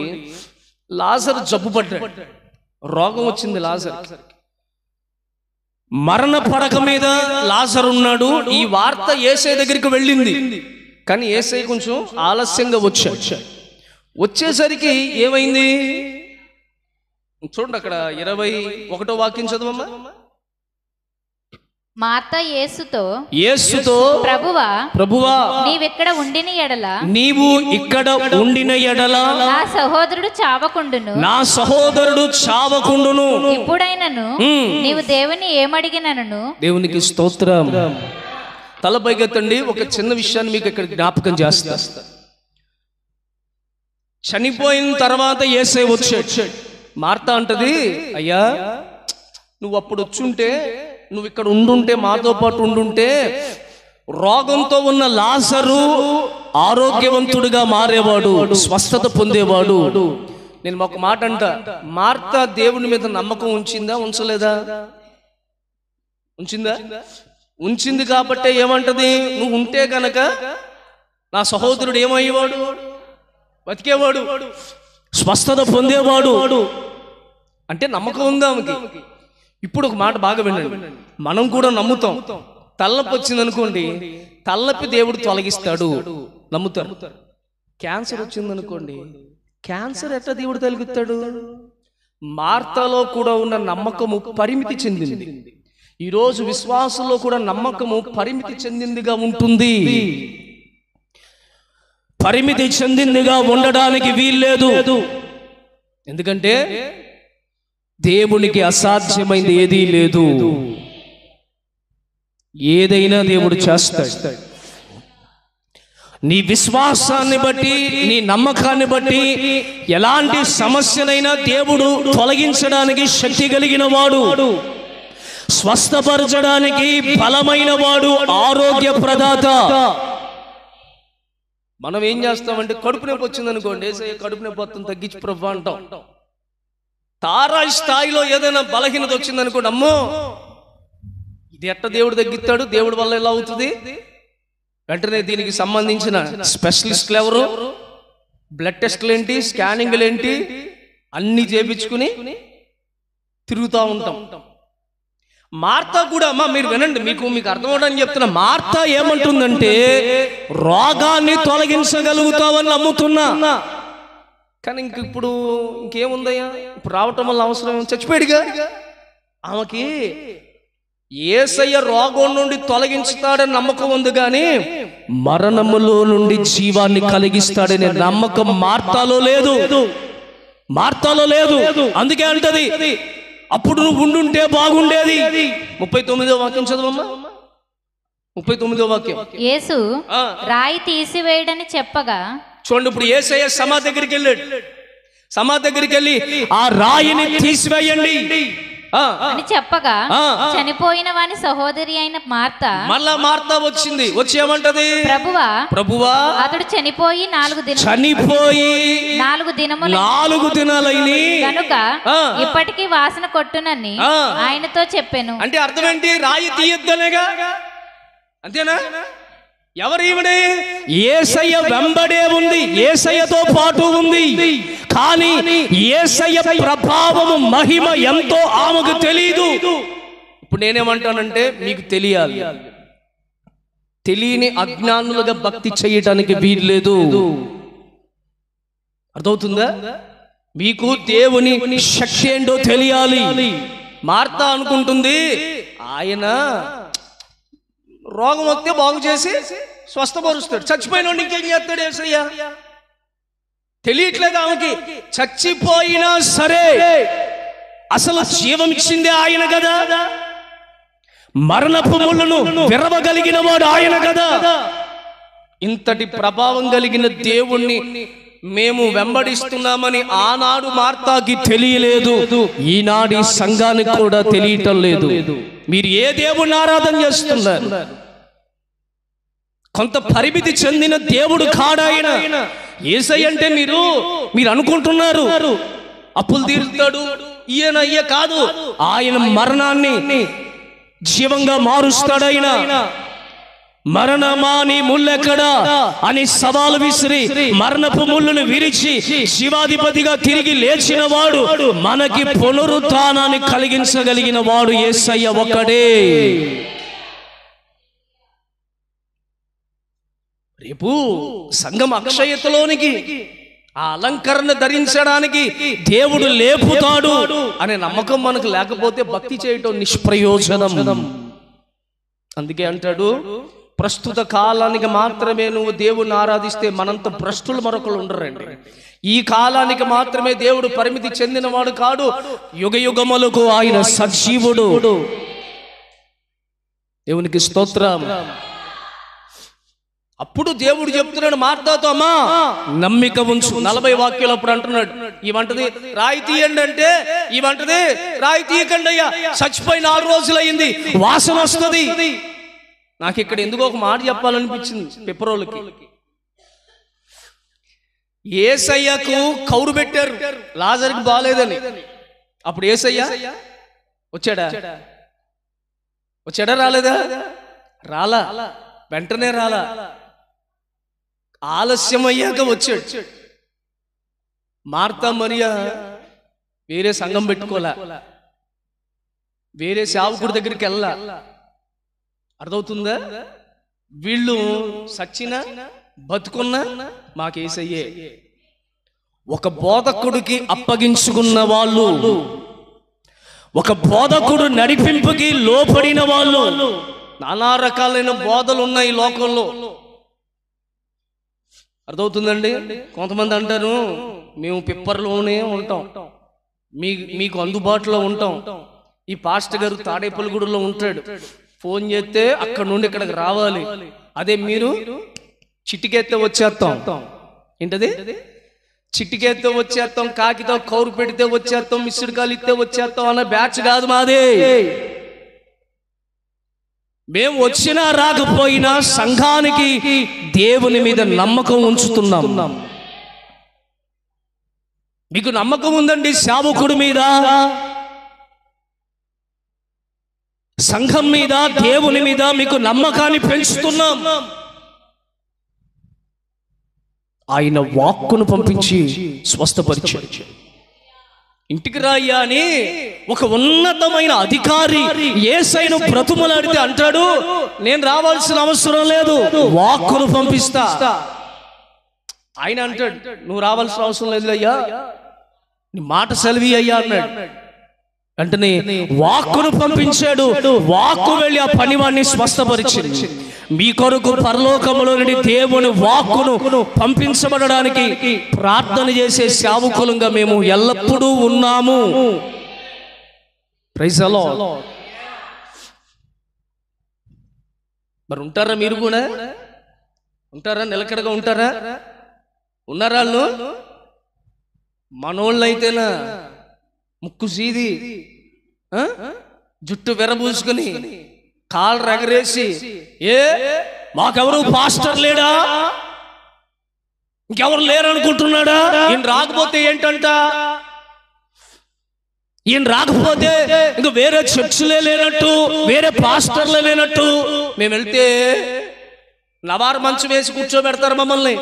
లాజర్ జబ్బు పడ్డాడు, రోగం వచ్చింది. లాజర్ మరణ పడక మీద లాజర్ ఉన్నాడు. ఈ వార్త యేసయ్య దగ్గరికి వెళ్ళింది. కానీ యేసయ్య కొంచెం ఆలస్యంగా వచ్చేసరికి ఏమైంది చూడండి, అక్కడ 21వ వాక్యం చదవమ్మా. మార్తా యేసుతో ప్రభువా నీవిక్కడ ఉండిన ఎడల నా సహోదరుడు చావకుండును. ఇప్పుడైనను నీవు దేవుని ఏమడిగినను. దేవునికి స్తోత్రం. తలపైకెత్తండి. ఒక చిన్న విషయాన్ని మీకు ఇక్కడ జ్ఞాపకం చేస్తా. చనిపోయిన తర్వాత యేసయ్య వచ్చాడు. మార్తా అంటది, అయ్యా నువ్వు అప్పుడు వచ్చుంటే, నువ్వు ఇక్కడ ఉండుంటే, మాతో పాటు ఉండుంటే, రోగంతో ఉన్న లాజరు ఆరోగ్యవంతుడిగా మారేవాడు, స్వస్థత పొందేవాడు. నేను ఒక మాట అంట, మార్తా దేవుని మీద నమ్మకం ఉంచిందా, ఉంచలేదా? ఉంచింది కాబట్టే ఏమంటది, నువ్వు ఉంటే గనక నా సహోదరుడు ఏమయ్యేవాడు, బతికేవాడు, స్వస్థత పొందేవాడు. అంటే నమ్మకం ఉందా ఆమెకి. ఇప్పుడు ఒక మాట బాగా వినండి, మనం కూడా నమ్ముతాం. తలనొప్పి వచ్చింది అనుకోండి, తలనొప్పి దేవుడు తొలగిస్తాడు, నమ్ముతారు. క్యాన్సర్ వచ్చింది అనుకోండి, క్యాన్సర్ ఎట్లా దేవుడు తొలగిస్తాడు? మార్తాలో కూడా ఉన్న నమ్మకము పరిమితి చెందింది. ఈరోజు విశ్వాసంలో కూడా నమ్మకము పరిమితి చెందిందిగా ఉంటుంది. పరిమితి చెందిందిగా ఉండడానికి వీల్లేదు. ఎందుకంటే దేవునికి అసాధ్యమైంది ఏదీ లేదు. ఏదైనా దేవుడు చేస్తాడు. నీ విశ్వాసాన్ని బట్టి, నీ నమ్మకాన్ని బట్టి ఎలాంటి సమస్యనైనా దేవుడు తొలగించడానికి శక్తి కలిగిన వాడు, స్వస్థపరచడానికి బలమైన వాడు, ఆరోగ్య ప్రదాత. మనం ఏం చేస్తామంటే, కడుపు నొప్పి వచ్చింది అనుకోండి, కడుపు నొప్పి మొత్తం తగ్గించి ప్రభు అంటాం. తారాయి స్థాయిలో ఏదైనా బలహీనత వచ్చింది అనుకోండి, అమ్మో ఇది ఎట్ట దేవుడు తగ్గిస్తాడు, దేవుడి వల్ల ఎలా అవుతుంది? వెంటనే దీనికి సంబంధించిన స్పెషలిస్టులు ఎవరు, బ్లడ్ టెస్ట్లు ఏంటి, స్కానింగ్లు ఏంటి, అన్ని చేపించుకుని తిరుగుతూ ఉంటాం. మార్తా కూడా, అమ్మా మీరు వినండి, మీకు అర్థమవడానికి చెప్తున్నా. మార్తా ఏమంటుందంటే, రోగాన్ని తొలగించగలుగుతావని నమ్ముతున్నా. కానీ ఇప్పుడు ఇంకేముందయ్యా, ఇప్పుడు రావటం వల్ల అవసరం, చచ్చిపోయాడుగా. ఆమెకి యేసయ్య రోగం నుండి తొలగించుతాడని నమ్మకం ఉంది, కానీ మరణములో నుండి జీవాన్ని కలిగిస్తాడనే నమ్మకం మార్తాలో లేదు. అందుకే అంటది, అప్పుడు నువ్వు ఉండుంటే బాగుండేది. 39వ వాక్యం చదవమ్మా. 39వ వాక్యం. యేసు రాయి తీసివేయడని చెప్పగా, చూడండి, ఇప్పుడు యేసయ్య సమాధి దగ్గరికి వెళ్ళాడు. సమాధి దగ్గరికి వెళ్ళి ఆ రాయిని తీసివేయండి అని చెప్పగా, చనిపోయిన వాని సహోదరి అయిన మార్త మళ్ళా మార్తా వచ్చింది. వచ్చి ఏమంటది? ప్రభువా అతడు చనిపోయి 4 దినాలైని కనుక ఇప్పటికీ వాసన కొట్టునని ఆయనతో చెప్పాను. అంటే అర్థం ఏంటి? రాయి తీయొద్దనేగా, అంతేనా? ఎవరు ఈవిడే? యేసయ్య వెంబడే ఉంది, యేసయ్యతో పాటు ఉంది. కానీ యేసయ్య ప్రభావము, మహిమ ఎంతో ఆమెకు తెలియదు. ఇప్పుడు నేనేమంటానంటే, మీకు తెలియాలి. తెలియని అజ్ఞానులుగా భక్తి చేయటానికి వీల్లేదు. అర్థమవుతుందా? మీకు దేవుని శక్తి ఏంటో తెలియాలి. మార్తా అనుకుంటుంది ఆయన రోగం వస్తే బాగు చేసి స్వస్థపరుస్తాడు, చచ్చిపోయిన ఇంకేం చేస్తాడు యేసయ్య? తెలియట్లేదు ఆమెకి. చచ్చిపోయినా సరే అసలు జీవం ఇచ్చిందే ఆయన కదా, మరణపు ముళ్ళను విరవగలిగిన వాడు ఆయన కదా. ఇంతటి ప్రభావం కలిగిన దేవుణ్ణి మేము వెంబడిస్తున్నామని ఆనాడు మార్తాకి తెలియలేదు, ఈనాడు ఈ సంఘానికి కూడా తెలియటం లేదు. మీరు ఏ దేవుణ్ణి ఆరాధన చేస్తున్నారు? కొంత పరిమితి చెందిన దేవుడు కాడాయన. యేసయ్య అంటే మీరు అనుకుంటున్నారు అప్పులు తీరుతాడు ఈయన. కాదు, ఆయన మరణాన్ని జీవంగా మారుస్తాడు. ఆయన మరణమా నీ ముళ్ళెక్కడా అని సవాలు విసిరి మరణపు ముళ్ళను విరిచి శివాధిపతిగా తిరిగి లేచిన వాడు, మనకి పునరుత్థానాన్ని కలిగించగలిగిన వాడు యేసయ్య ఒక్కడే. రేపు సంఘం అక్షయతలోనికి ఆ అలంకరణ ధరించడానికి దేవుడు లేపుతాడు అనే నమ్మకం మనకు లేకపోతే భక్తి చేయటం నిష్ప్రయోజనం. అందుకే అంటాడు, ప్రస్తుత కాలానికి మాత్రమే నువ్వు దేవుణ్ణి ఆరాధిస్తే మనంత భ్రష్టులు మరొకరు ఉండరండి. ఈ కాలానికి మాత్రమే దేవుడు పరిమితి చెందినవాడు కాడు, యుగ యుగములకు ఆయన సజీవుడు. దేవునికి స్తోత్రం. అప్పుడు దేవుడు చెప్తున్నాడు మార్తాతో, అమ్మా నమ్మిక ఉంచు. 40 వాక్యాలు అప్పుడు అంటున్నాడు, ఇవంటది రాయి తీయండి అంటే, ఇవంటది రాయి తీయకండి అయ్యా, చచ్చిపోయి 4 రోజులయ్యింది, వాసన వస్తుంది. నాకు ఇక్కడ ఎందుకో ఒక మాట చెప్పాలనిపించింది పిప్పరోళ్ళకి. యేసయ్యకు కౌరు పెట్టారు లాజరుకి బాలేదని. అప్పుడు యేసయ్య వచ్చాడా రాలేదా? రాలా, వెంటనే రాలా, ఆలస్యం అయ్యాక వచ్చాడు. మార్తా మరియా వేరే సంఘం పెట్టుకోలే, వేరే సేవకుడి దగ్గరికి వెళ్ళా. అర్థమవుతుందా? వీళ్ళు సచ్చినా బతుకున్నా మాకు యేసయ్యే. ఒక బోధకుడికి అప్పగించుకున్న వాళ్ళు, ఒక బోధకుడు నడిపింపుకి లోపడిన వాళ్ళు. నానా రకాలైన బోధలు ఉన్నాయి ఈ లోకంలో. అర్థమవుతుందండి? కొంతమంది అంటారు మేము పిప్పర్లోనే ఉంటాం, మీకు అందుబాటులో ఉంటాం. ఈ పాస్టర్ గారు తాడేపల్లిగూడలో ఉంటాడు, ఫోన్ చేస్తే అక్కడ నుండి ఇక్కడికి రావాలి. అదే మీరు చిటికెత్తే వచ్చేస్తాం. ఏంటది? చిటికెత్తే వచ్చేస్తాం, కాకితో కౌరు పెడితే వచ్చేస్తాం, మిస్డ్ కాల్ ఇస్తే వచ్చేస్తాం అన్న బ్యాచ్ కాదు మాది. మేము వచ్చినా రాకపోయినా సంఘానికి దేవుని మీద నమ్మకం ఉంచుతున్నాం. మీకు నమ్మకం ఉందండి సేవకుడి మీద, సంఘం మీద, దేవుని మీద మీకు నమ్మకాన్ని పెంచుతున్నాం. ఆయన వాక్కును పంపించి స్వస్థపరిచాడు. ఇంటికి రాయ్యా అని ఒక ఉన్నతమైన అధికారి యేసయ్యను బ్రతుమలాడితే అంటాడు, నేను రావాల్సిన అవసరం లేదు, వాక్కును పంపిస్తా. ఆయన అంటాడు, నువ్వు రావాల్సిన అవసరం లేదు అయ్యా, నీ మాట సెలవి అయ్యా అన్నాడు. వెంటనే వాక్కును పంపించాడు. వాక్కు వెళ్ళి ఆ పనివాడిని స్వస్థపరిచింది. మీ కొరకు పరలోకములో నుండి దేవుని వాక్కును పంపించబడడానికి ప్రార్థన చేసే సేవకులుగా మేము ఎల్లప్పుడూ ఉన్నాము. Praise the Lord. మరి ఉంటారా మీరు కూడా? ఉంటారా? నిలకడగా ఉంటారా? ఉన్నారా వాళ్ళు? మనోళ్ళు అయితేనా ముక్కు సీది, జుట్టు వెరబూసుకుని, కాళ్ళు రగరేసి, ఏ మాకెవరు పాస్టర్ లేడా, ఇంకెవరు లేరనుకుంటున్నాడా, ఈయన రాకపోతే ఏంటంట, ఈయన రాకపోతే ఇంక వేరే చర్చిలే లేనట్టు, వేరే పాస్టర్లే లేనట్టు. మేము వెళ్తే నవారు మంచం వేసి కూర్చోబెడతారు మమ్మల్ని.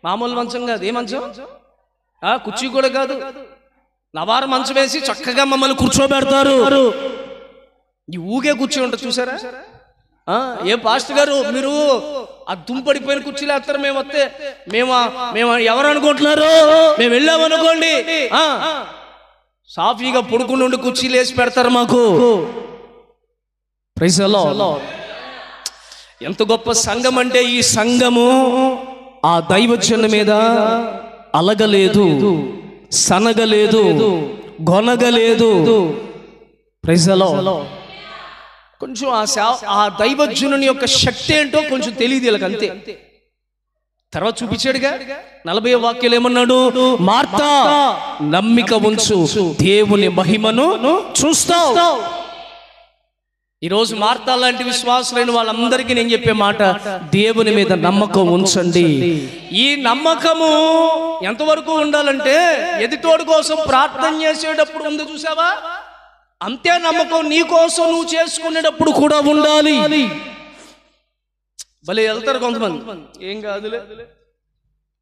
మామూలు మంచం కాదు. ఏ మంచం? కుర్చీ కూడా కాదు, నవారు మంచం వేసి చక్కగా మమ్మల్ని కూర్చోబెడతారు. ఈ ఊగే కూర్చో ఉంటుంది చూసారా? ఏ పాస్టర్ గారు మీరు ఆ దుంపడిపోయిన కుర్చీలు వేస్తారు, మేము వస్తే మేము ఎవరు అనుకుంటున్నారు, మేము వెళ్ళామనుకోండి సాఫీగా పడుకుని ఉండి కుర్చీలు వేసి పెడతారు మాకు. Praise the lord. ఎంత గొప్ప సంఘం అంటే ఈ సంఘము ఆ దైవజనుని మీద అలగలేదు, సనగలేదు, గొనగలేదు. Praise the lord. కొంచెం ఆ దైవజనుని యొక్క శక్తి ఏంటో కొంచెం తెలియదు వీళ్ళకి, అంతే. తర్వాత చూపించాడుగా 40వ వాక్యాలు ఏమన్నాడు? మార్తా నమ్మిక ఉంచు, దేవుని మహిమను చూస్తావు. ఈరోజు మార్తా లాంటి విశ్వాసులైన వాళ్ళందరికీ నేను చెప్పే మాట, దేవుని మీద నమ్మకం ఉంచండి. ఈ నమ్మకము ఎంతవరకు ఉండాలంటే, ఎదుటోడి కోసం ప్రార్థన చేసేటప్పుడు ఉంది చూసావా, అంతే నమ్మకం నీ కోసం నువ్వు చేసుకునేటప్పుడు కూడా ఉండాలి. భలే వెళ్తారు కొంతమంది, ఏం కాదులే,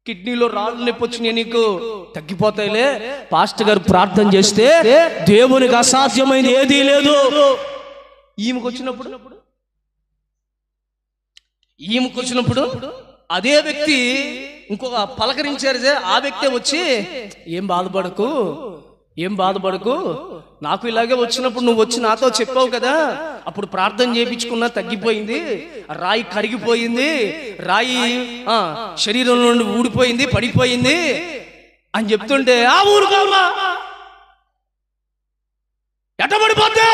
కిడ్నీలో రాళ్ళు నొప్పి వచ్చినాయి నీకు, తగ్గిపోతాయిలే, పాస్టర్ గారు ప్రార్థన చేస్తే దేవునికి అసాధ్యమైంది ఏదీ లేదు. ఈమెకొచ్చినప్పుడు అదే వ్యక్తి ఇంకొక పలకరించారు, ఆ వ్యక్తే వచ్చి ఏం బాధపడకు, నాకు ఇలాగే వచ్చినప్పుడు నువ్వు వచ్చి నాతో చెప్పావు కదా, అప్పుడు ప్రార్థన చేయించుకున్నా తగ్గిపోయింది, రాయి కరిగిపోయింది, రాయి శరీరం నుండి ఊడిపోయింది, పడిపోయింది అని చెప్తుంటే, ఆ ఊరుకోమా ఎట్ట పడిపోతే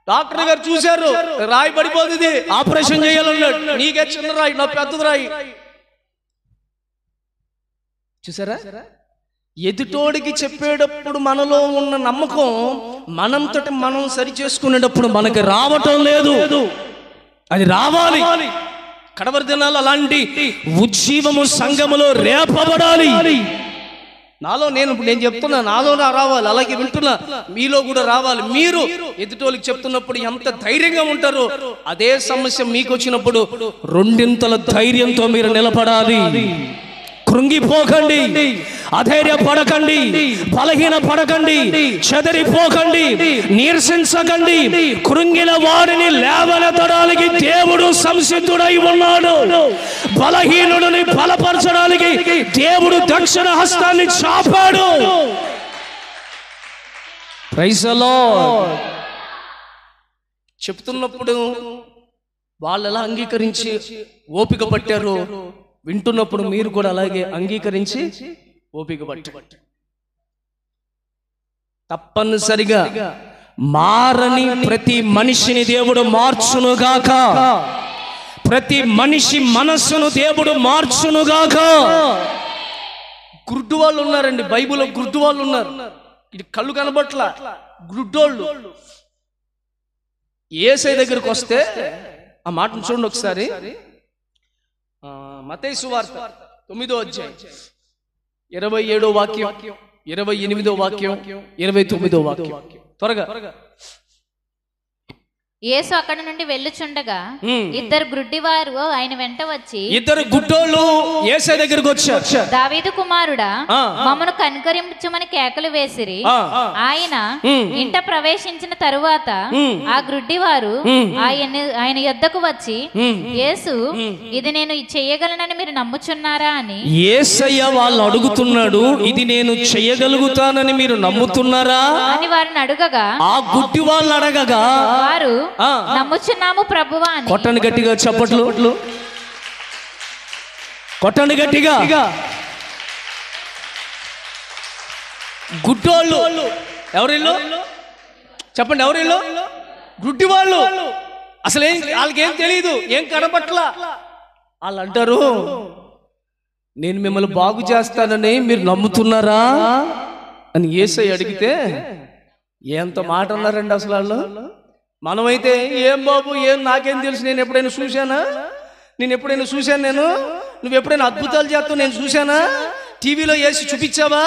డాక్టర్ గారు చూశారు, రాయి పడిపోతుంది, ఆపరేషన్ చేయాలన్నాడు. నీకే చిన్న రాయి, నా పెద్దది రాయి. చూసారా? ఎదుటోడికి చెప్పేటప్పుడు మనలో ఉన్న నమ్మకం మనంతటి మనం సరి చేసుకునేటప్పుడు మనకి రావటం లేదు, అది రావాలి. కడవరి దినాలు అలాంటి ఉజ్జీవము సంఘములో రేపబడాలి. నేను చెప్తున్నా, నాలో రావాలి, అలాగే వింటున్నా, మీలో కూడా రావాలి. మీరు ఎదుటోళ్ళకి చెప్తున్నప్పుడు ఎంత ధైర్యంగా ఉంటారో, అదే సమస్య మీకు వచ్చినప్పుడు రెండింతల ధైర్యంతో మీరు నిలబడాలి. కృంగిపోకండి, అధైర్యపడకండి, బలహీన పడకండి, చెదరిపోకండి, నీరసించకండి. కృంగిన వారిని లేవనెత్తడానికి దేవుడు సంసిద్ధుడై ఉన్నాడు. బలహీనుడిని బలపరచడానికి దేవుడు దక్షిణ హస్తాన్ని చాపాడు. Praise the lord. చెప్తున్నప్పుడు వాళ్ళు ఎలా అంగీకరించి ఓపిక పట్టారు, వింటున్నప్పుడు మీరు కూడా అలాగే అంగీకరించి ఓపిక పట్టు. తప్పనిసరిగా మారని ప్రతి మనిషిని దేవుడు మార్చునుగాక, ప్రతి మనిషి మనస్సును దేవుడు మార్చునుగాక. గుడ్డు వాళ్ళు ఉన్నారండి బైబిల్లో, గుడ్డు వాళ్ళు ఉన్నారు. ఇది కళ్ళు కనబట్ల గుడ్డోళ్ళు. యేసయ్య దగ్గరికి వస్తే ఆ మాటను చూడండి ఒకసారి. మత్తయి సువార్త 9వ అధ్యాయం 27వ వాక్యం, 28వ వాక్యం, 29వ వాక్యం. త్వరగా. యేసు అక్కడ నుండి వెళ్ళుచుండగా ఇద్దరు గుడ్డివారు ఆయన వెంట వచ్చి, ఇద్దరు గుడ్డోళ్ళు యేసయ్య దగ్గరికి వచ్చారు. దావీదు కుమారుడా, మమ్మను కనికరించమని కేకలు వేసిరి. ఆయన ఇంట ప్రవేశించిన తరువాత ఆ గుడ్డివారు ఆయన యొద్దకు వచ్చి, యేసు, ఇది నేను చెయ్యగలనని మీరు నమ్ముచున్నారా అని. యేసయ్య వాళ్ళు అడుగుతున్నాడు, ఇది నేను చెయ్యగలుగుతానని మీరు నమ్ముతున్నారా అని వారిని అడగగా, ఆ గుడ్డి వాళ్ళు అడగగా వారు నమ్ముచున్నాము ప్రభువా అని. కొట్టండి గట్టిగా, చప్పట్లు కొట్టండి గట్టిగా. గుడ్డోళ్ళు ఎవరిల్లు చెప్పండి, ఎవరిల్లు? గుడ్డి వాళ్ళు. అసలు వాళ్ళకేం తెలియదు, ఏం కనపట్ల. వాళ్ళు అంటారు, నేను మిమ్మల్ని బాగు చేస్తానని మీరు నమ్ముతున్నారా అని యేసయ్య అడిగితే ఎంత మాట అన్నారండి అసలు వాళ్ళు. మనమైతే ఏం బాబు, ఏం నాకేం తెలుసు, నేను ఎప్పుడైనా చూశానా, నువ్వు ఎప్పుడైనా అద్భుతాలు చేస్తావు నేను చూశానా, టీవీలో వేసి చూపించావా,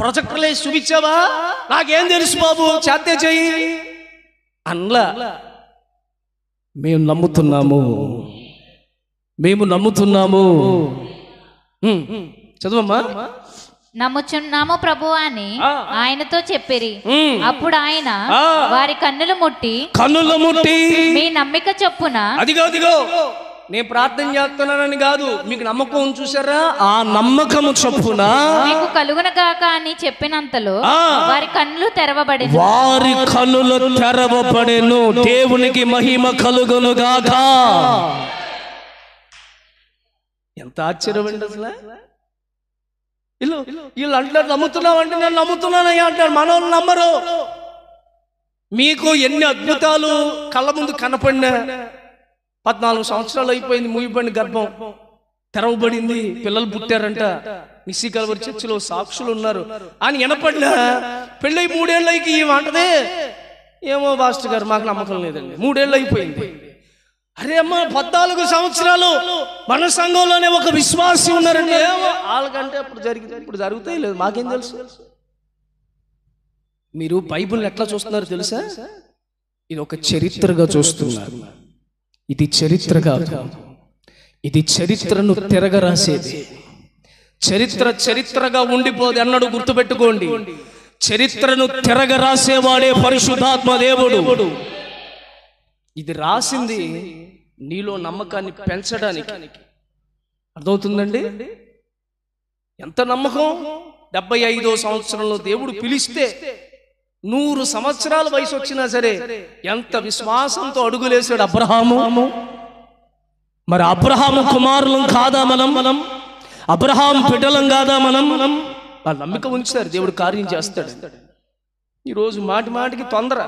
ప్రొజెక్టర్లో వేసి చూపించావా, నాకేం తెలుసు బాబు, చేస్తే చెయ్యి అన్లా. మేము నమ్ముతున్నాము. చదువమ్మా. నమ్ముచున్నాము ప్రభువా అని ఆయనతో చెప్పిరి. అప్పుడు ఆయన వారి కన్నులు ముట్టి మీ నమ్మిక చొప్పున, అదిగో నేను ప్రార్థన చేస్తున్నానని కాదు, మీకు నమ్మకం చూసారా, ఆ నమ్మకము చొప్పున మీకు కలుగునగాక అని చెప్పినంతలో వారి కన్నులు తెరవబడెను. దేవునికి మహిమ కలుగునుగాక. ఎంత ఆశ్చర్యం అండి అసలు. వీళ్ళు అంటారు నమ్ముతున్నామంటే నేను నమ్ముతున్నానయ్యా అంటారు. మనోళ్ళు నమ్మరు. మీకు ఎన్ని అద్భుతాలు కళ్ళ ముందు కనపడినా, 14 సంవత్సరాలు అయిపోయింది, మూగిపడిన గర్భం తెరవబడింది, పిల్లలు పుట్టారంట, నిస్సీ కలవరి చర్చిలో సాక్షులు ఉన్నారు అని వినపడినా, పెళ్ళై 3 ఏళ్ళకి ఏమంటదే, ఏమో పాస్టర్ గారు మాకు నమ్మకం లేదండి, 3 ఏళ్ళు అయిపోయింది. అరే అమ్మ, 14 సంవత్సరాలు మన సంఘంలోనే ఒక విశ్వాసి ఉన్నారండి. వాళ్ళకంటే ఇప్పుడు జరుగుతాయి లేదు, మాకేం తెలుసు. మీరు బైబిల్ని ఎట్లా చూస్తున్నారు తెలుసా? ఇది ఒక చరిత్రగా చూస్తున్నారు. ఇది చరిత్ర కాదు, ఇది చరిత్రను తిరగరాసేది. చరిత్రగా ఉండిపోదు అన్నాడు, గుర్తుపెట్టుకోండి. చరిత్రను తిరగరాసేవాడే పరిశుద్ధాత్మ దేవుడు. ఇది రాసింది నీలో నమ్మకాన్ని పెంచడానికి. అర్థమవుతుందండి? ఎంత నమ్మకం. 75వ సంవత్సరంలో దేవుడు పిలిస్తే 100 సంవత్సరాల వయసు వచ్చినా సరే ఎంత విశ్వాసంతో అడుగులేసాడు అబ్రహాము. మరి అబ్రహాము కుమారులం కాదా మనం? అబ్రహాం బిడ్డలం కాదా మనం? వాళ్ళ నమ్మిక ఉంచారు, దేవుడు కార్యం చేస్తాడు. ఈరోజు మాటికి తొందర.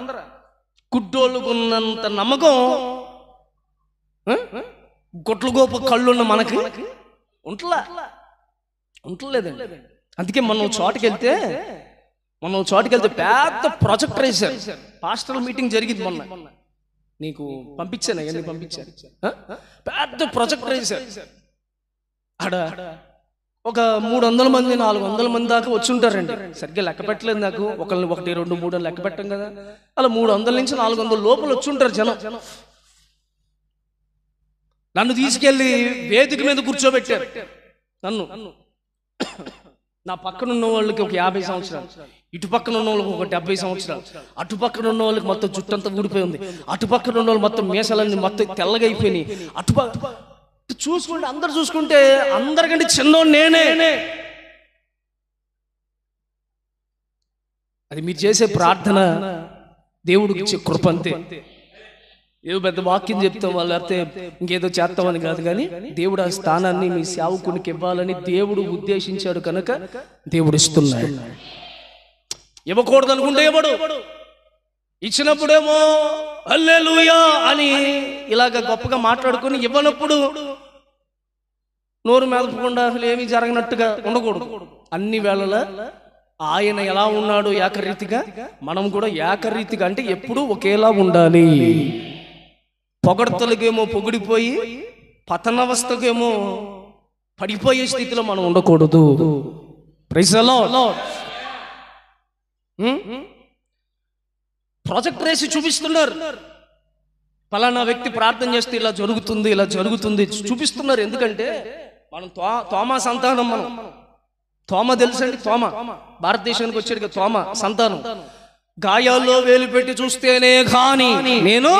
గుడ్డోళ్ళకున్నంత నమ్మకం గొట్ల గోప కళ్ళున్న మనకి ఉంటలేదండి. అందుకే మనం చోటుకి వెళ్తే పెద్ద ప్రొజెక్టర్ వేశారు. పాస్టల్ మీటింగ్ జరిగింది మొన్న, నీకు పంపించాను, అవన్నీ పంపించాను. పెద్ద ప్రొజెక్టర్ వేశారు. ఆడ ఒక 300 మంది 400 మంది దాకా వచ్చి ఉంటారండి. సరిగ్గా లెక్క పెట్టలేదు నాకు, 1, 2, 3 లెక్క పెట్టం కదా. అలా 300 నుంచి 400 లోపల వచ్చి ఉంటారు జనం. నన్ను తీసుకెళ్లి వేదిక మీద కూర్చోబెట్టారు. నన్ను, నా పక్కన ఉన్న వాళ్ళకి ఒక 50 సంవత్సరాలు, ఇటు పక్కన ఉన్న వాళ్ళకి ఒక 70 సంవత్సరాలు, అటు పక్కన ఉన్న వాళ్ళకి మొత్తం జుట్టంతా ఊడిపోయి ఉంది, అటు పక్కన ఉన్న వాళ్ళు మొత్తం మీసాలన్నీ మొత్తం తెల్లగా అయిపోయినాయి. చూసుకుంటే అందరు చూసుకుంటే అందరికంటే చిన్నోడు నేనే. అది మీరు చేసే ప్రార్థన, దేవుడికి ఇచ్చే కృప అంతే. ఏదో పెద్ద వాక్యం చెప్తాం వాళ్ళు, లేకపోతే ఇంకేదో చేస్తామని కాదు. కానీ దేవుడు ఆ స్థానాన్ని మీ సేవకునికి ఇవ్వాలని దేవుడు ఉద్దేశించాడు కనుక దేవుడు ఇస్తున్నాడు. ఇవ్వకూడదు అనుకుంటే ఇవ్వడు, ఇచ్చినప్పుడేమో హల్లెలూయా అని ఇలాగ గొప్పగా మాట్లాడుకుని, ఇవ్వనప్పుడు నోరు మెదపకుండా అసలు ఏమీ జరగనట్టుగా ఉండకూడదు. అన్ని వేళలా ఆయన ఎలా ఉన్నాడు ఏకరీతిగా, మనం కూడా ఏకరీతిగా, అంటే ఎప్పుడూ ఒకేలా ఉండాలి. పొగడ్తలకేమో పొగిడిపోయి పతనవస్థకేమో పడిపోయే స్థితిలో మనం ఉండకూడదు. Praise the lord. ప్రాజెక్ట్ వేసి చూపిస్తున్నారు, ఫలానా వ్యక్తి ప్రార్థన చేస్తే ఇలా జరుగుతుంది చూపిస్తున్నారు. ఎందుకంటే మనం తోమా సంతానం. మనం తోమ తెలుసండి, తోమ భారతదేశానికి వచ్చాడు తోమ సంతానం. గాయాల్లో వేలు పెట్టి చూస్తేనే కానీ నేను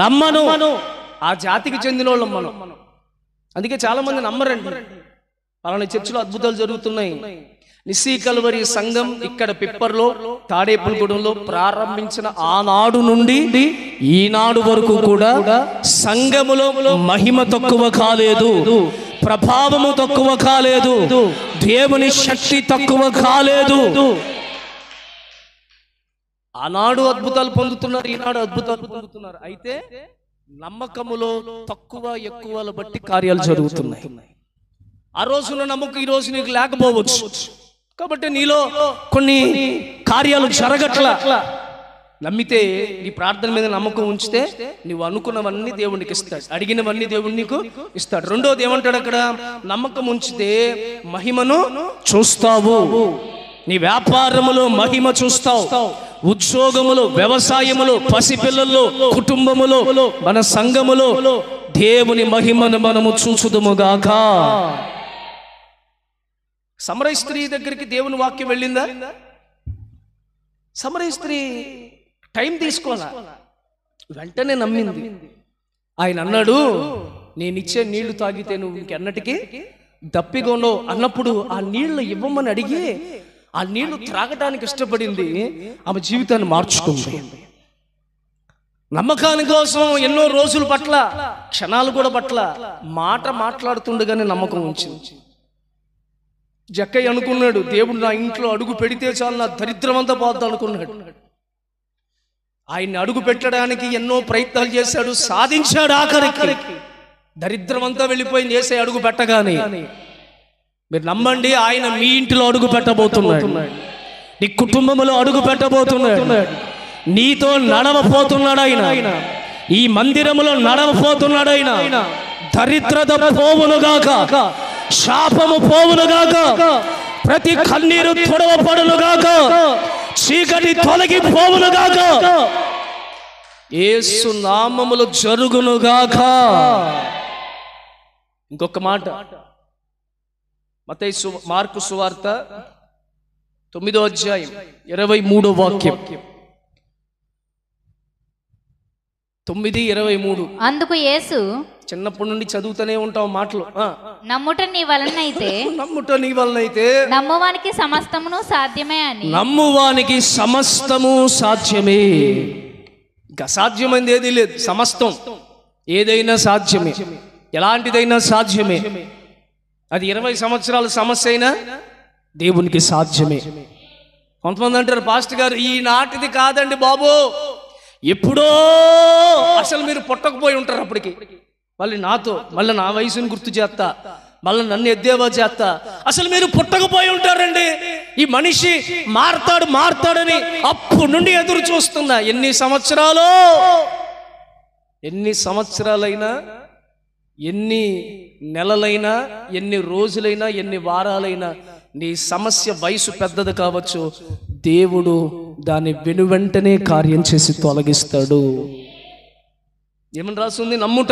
నమ్మను. ఆ జాతికి చెందిన వాళ్ళం మనం. అందుకే చాలా మంది నమ్మరండి. అలానే చర్చిలో అద్భుతాలు జరుగుతున్నాయి. నిస్సీ కల్వరి సంఘం ఇక్కడ పిప్పర్లో, తాడేపల్లిగూడెంలో ప్రారంభించిన ఆనాడు నుండి ఈనాడు వరకు కూడా సంఘములో మహిమ తక్కువ కాలేదు, ప్రభావము తక్కువ కాలేదు, దేవుని శక్తి తక్కువ కాలేదు. ఆనాడు అద్భుతాలు పొందుతున్నారు, ఈనాడు అద్భుతాలు పొందుతున్నారు. అయితే నమ్మకములో తక్కువ ఎక్కువల బట్టి కార్యాలు జరుగుతున్నాయి. ఆ రోజున నమ్మకం ఈ రోజు నీకు లేకపోవచ్చు, కాబట్టి నీలో కొన్ని కార్యాలు జరగట్లా. నమ్మితే నీ ప్రార్థన మీద నమ్మకం ఉంచితే నువ్వు అనుకున్నవన్నీ దేవునికి ఇస్తాడు, అడిగినవన్నీ దేవుడు నీకు ఇస్తాడు. రెండోది ఏమంటాడు అక్కడ, నమ్మకం ఉంచితే మహిమను చూస్తావు. నీ వ్యాపారములో మహిమ చూస్తావు, ఉద్యోగములో, వ్యవసాయములో, పసిపిల్లల్లో, కుటుంబములో, మన సంఘములో దేవుని మహిమను మనము చూచుదుముగాక. సమరయ స్త్రీ దగ్గరికి దేవుని వాక్యం వెళ్ళిందా? సమరయ స్త్రీ టైం తీసుకోవాలా, వెంటనే నమ్మింది. ఆయన అన్నాడు, నేనిచ్చే నీళ్లు తాగితే నువ్వు ఇంకెన్నటికీ దప్పిగోనో అన్నప్పుడు ఆ నీళ్లు ఇవ్వమని అడిగి ఆ నీళ్లు త్రాగటానికి ఇష్టపడింది. ఆమె జీవితాన్ని మార్చుకుంది. నమ్మకాని కోసం ఎన్నో రోజులు పట్ల, క్షణాలు కూడా పట్ల, మాట మాట్లాడుతుండగానే నమ్మకం ఉంచింది. జక్కయ్య అనుకున్నాడు, దేవుడు నా ఇంట్లో అడుగు పెడితే చాలు నా దరిద్రం అంతా పోద్దు అనుకున్నాడు. ఆయన్ని అడుగు పెట్టడానికి ఎన్నో ప్రయత్నాలు చేశాడు, సాధించాడు. ఆఖరికి దరిద్రం అంతా వెళ్ళిపోయింది యేసయ్య అడుగు పెట్టగానే. మీరు నమ్మండి, ఆయన మీ ఇంటిలో అడుగు పెట్టబోతున్నాడు, నీ కుటుంబంలో అడుగు పెట్టబోతున్నాడు, నీతో నడవపోతున్నాడు ఆయన, ఈ మందిరములో నడవపోతున్నాడు ఆయన. దరిద్రత పోవునుగాక, శాపము పోవునుగాక, ప్రతి కన్నీరు తొడవపడునుగాక, చీకటి తొలగిపోవునుగాక, యేసు నామములో జరుగునుగాక. ఇంకొక మాట, మత్తయి మార్కు సువార్త 9వ అధ్యాయం 23వ వాక్యం. 9:23. అందుకు యేసు, చిన్నప్పటి నుండి చదువుతూనే ఉంటాం మాటలు. నమ్ముట నీ వలనైతే, నమ్ముట నీ వలనైతే నమ్మువానికి సమస్తమును సాధ్యమే అని. నమ్మువానికి సమస్తము సాధ్యమే. ఇంకా అసాధ్యమైంది ఏదీ లేదు. సమస్తం ఏదైనా సాధ్యమే, ఎలాంటిదైనా సాధ్యమే. అది 20 సంవత్సరాల సమస్య అయినా దేవునికి సాధ్యమే. కొంతమంది అంటారు, పాస్టర్ గారు ఈనాటిది కాదండి బాబు, ఎప్పుడో అసలు మీరు పుట్టకపోయి ఉంటారు అప్పటికి. మళ్ళీ నా వయసుని గుర్తు చేస్తా, మళ్ళీ నన్ను ఎద్దేవా చేస్తా. అసలు మీరు పుట్టకపోయి ఉంటారండి, ఈ మనిషి మారతాడని అప్పుడు నుండి ఎదురు చూస్తున్నా. ఎన్ని సంవత్సరాలైనా, ఎన్ని నెలలైనా, ఎన్ని రోజులైనా, ఎన్ని వారాలైనా, నీ సమస్య వయసు పెద్దది కావచ్చు, దేవుడు దాన్ని వెనువెంటనే కార్యం చేసి తొలగిస్తాడు. ఏమని రాస్తుంది? నమ్ముట.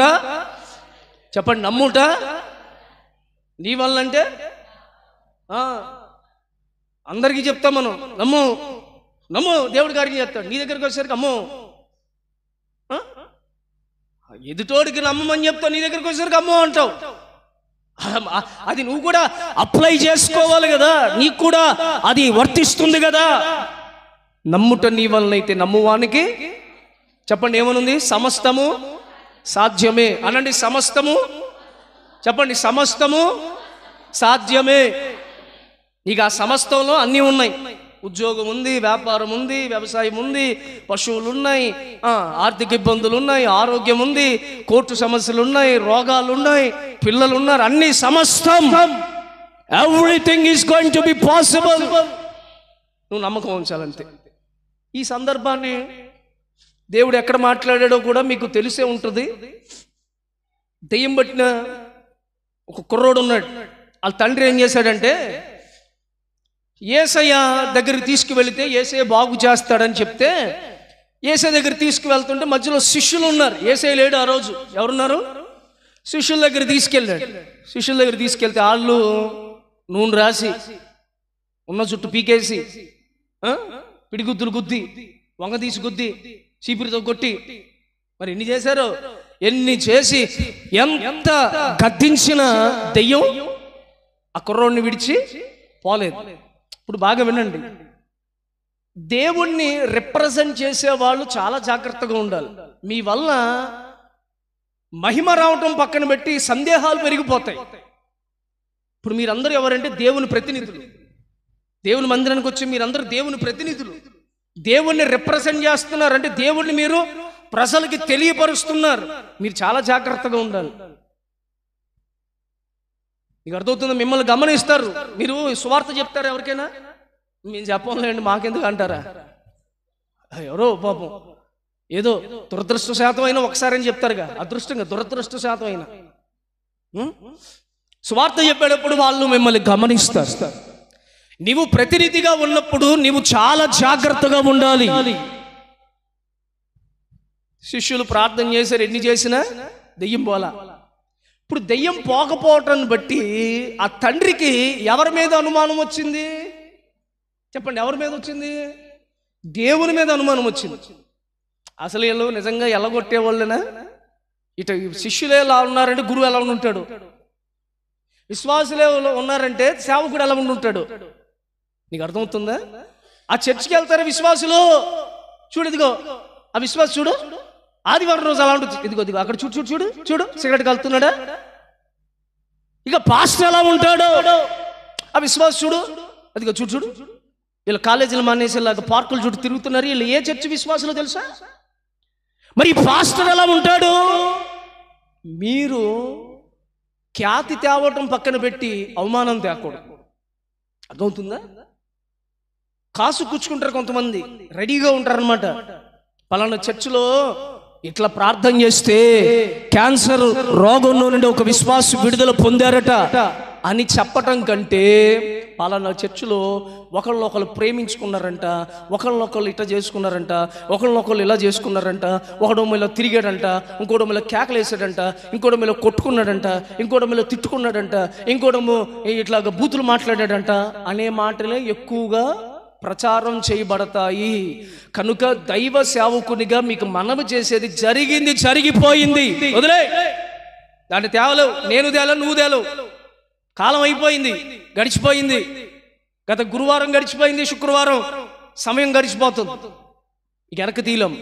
చెప్పండి, నమ్ముట నీ వల్ల. అంటే అందరికీ చెప్తాం మనం, నమ్ము దేవుడు కార్యం చేస్తాడు. నీ దగ్గరికి వచ్చేసరికి అమ్మో, ఎదుటోడికి నమ్మమని చెప్తావు, నీ దగ్గరికి వచ్చేసరికి అమ్మో అంటావు. అది నువ్వు కూడా అప్లై చేసుకోవాలి కదా, నీకు కూడా అది వర్తిస్తుంది కదా. నమ్ముట నీ వలనైతే నమ్మువానికి, చెప్పండి ఏమనుంది? సమస్తము సాధ్యమే అనండి. సమస్తము చెప్పండి, సమస్తము సాధ్యమే. నీకు ఆ సమస్తంలో అన్నీ ఉన్నాయి. ఉద్యోగం ఉంది, వ్యాపారం ఉంది, వ్యవసాయం ఉంది, పశువులు ఉన్నాయి, ఆర్థిక ఇబ్బందులు ఉన్నాయి, ఆరోగ్యం ఉంది, కోర్టు సమస్యలు ఉన్నాయి, రోగాలు ఉన్నాయి, పిల్లలు ఉన్నారు, అన్ని సమస్తం. Everything is going to be possible. నువ్వు నమ్మకం ఉంచాలంతే. ఈ సందర్భాన్ని దేవుడు ఎక్కడ మాట్లాడాడో కూడా మీకు తెలిసే ఉంటుంది. దెయ్యం పట్టిన ఒక కుర్రోడు ఉన్నాడు. వాళ్ళ తండ్రి ఏం చేశాడంటే, యేసయ్య దగ్గరికి తీసుకువెళితే యేసయ్య బాగు చేస్తాడని చెప్తే యేసయ్య దగ్గర తీసుకువెళ్తుంటే మధ్యలో శిష్యులు ఉన్నారు. యేసయ్య లేడు ఆ రోజు. ఎవరున్నారు? శిష్యుల దగ్గర తీసుకెళ్ళాడు. శిష్యుల దగ్గర తీసుకెళ్తే వాళ్ళు నూనె రాసి, ఉన్న చుట్టూ పీకేసి, పిడిగుద్దులు గుద్ది, వంగ తీసి గుద్ది, చీపిరితో కొట్టి, మరి ఎన్ని చేశారు? ఎన్ని చేసి ఎంత గద్దించిన దెయ్యం ఆ కుర్రోడిని విడిచి పోలేదు. ఇప్పుడు బాగా వినండి, దేవుణ్ణి రిప్రజెంట్ చేసే వాళ్ళు చాలా జాగ్రత్తగా ఉండాలి. మీ వల్ల మహిమ రావటం పక్కన పెట్టి సందేహాలు పెరిగిపోతాయి. ఇప్పుడు మీరందరూ ఎవరంటే దేవుని ప్రతినిధులు. దేవుని మందిరానికి వచ్చి మీరందరూ దేవుని ప్రతినిధులు. దేవుణ్ణి రిప్రజెంట్ చేస్తున్నారంటే దేవుణ్ణి మీరు ప్రజలకి తెలియపరుస్తున్నారు. మీరు చాలా జాగ్రత్తగా ఉండాలి. మీకు అర్థమవుతుంది? మిమ్మల్ని గమనిస్తారు. మీరు సువార్త చెప్తారు ఎవరికైనా, మేము చెప్పంలేండి మాకెందుకు అంటారా? ఎవరో పాపం ఏదో దురదృష్టశాతం అయినా ఒకసారి అని చెప్తారుగా, అదృష్టంగా దురదృష్టశాతం అయినా సువార్త చెప్పేటప్పుడు వాళ్ళు మిమ్మల్ని గమనిస్తారు. నీవు ప్రతినిధిగా ఉన్నప్పుడు నీవు చాలా జాగ్రత్తగా ఉండాలి. శిష్యులు ప్రార్థన చేశారు, ఎన్ని చేసినా దెయ్యం పోలా. ఇప్పుడు దెయ్యం పోకపోవటాన్ని బట్టి ఆ తండ్రికి ఎవరి మీద అనుమానం వచ్చింది చెప్పండి? ఎవరి మీద వచ్చింది? దేవుని మీద అనుమానం వచ్చింది. అసలు వీళ్ళు నిజంగా ఎల్లగొట్టేవాళ్ళేనా? ఇటు శిష్యులు ఎలా ఉన్నారంటే గురువు ఎలా ఉంటాడు, విశ్వాసులే ఉన్నారంటే సేవకుడు ఎలా ఉంటాడు. నీకు అర్థమవుతుందా? ఆ చర్చికి వెళ్తారు విశ్వాసులు, చూడు ఇదిగో ఆ విశ్వాసు చూడు, ఆదివారం రోజు అలా ఉంటుంది, ఇదిగో ఇదిగో అక్కడ చూడు చూడు చూడు చూడు సిగరెట్ కలుతున్నాడా. ఇక పాస్టర్ ఎలా ఉంటాడు, ఆ విశ్వాసు చూడు, అదిగో చూడు చూడు. వీళ్ళు కాలేజీలు మానేసేలాగా పార్కులు చుట్టూ తిరుగుతున్నారు. వీళ్ళు ఏ చర్చి విశ్వాసులో తెలుసా? మరి పాస్టర్ ఎలా ఉంటాడు? మీరు ఖ్యాతి తేవటం పక్కన పెట్టి అవమానం తేకూడదు. అర్థమవుతుందా? కాసు కూర్చుకుంటారు కొంతమంది, రెడీగా ఉంటారనమాట. పలానా చర్చిలో ఇట్లా ప్రార్థన చేస్తే క్యాన్సర్ రోగం నుండి ఒక విశ్వాసు విడుదల పొందారట అని చెప్పటం కంటే, పలానా చర్చిలో ఒకళ్ళొకళ్ళు ప్రేమించుకున్నారంట, ఒకళ్ళొకళ్ళు ఇట్లా చేసుకున్నారంట, ఒకళ్ళొకళ్ళు ఇలా చేసుకున్నారంట, ఒకడో మీద తిరిగాడంట, ఇంకోటి మీద కేకలేసాడంట, ఇంకోటి మీద కొట్టుకున్నాడంట, ఇంకోటి మీద తిట్టుకున్నాడంట, ఇంకోటము ఇట్లాగా బూతులు మాట్లాడాడంట అనే మాటలే ఎక్కువగా ప్రచారం చేయబడతాయి. కనుక దైవ సేవకునిగా మీకు మనవి చేసేది, జరిగింది జరిగిపోయింది, వదిలే. దాన్ని తేవలేవు, నేను తేలేవు, నువ్వు తేలేవు. కాలం అయిపోయింది, గడిచిపోయింది. గత గురువారం గడిచిపోయింది, శుక్రవారం సమయం గడిచిపోతుంది. ఇక వెనక్కి తీలం.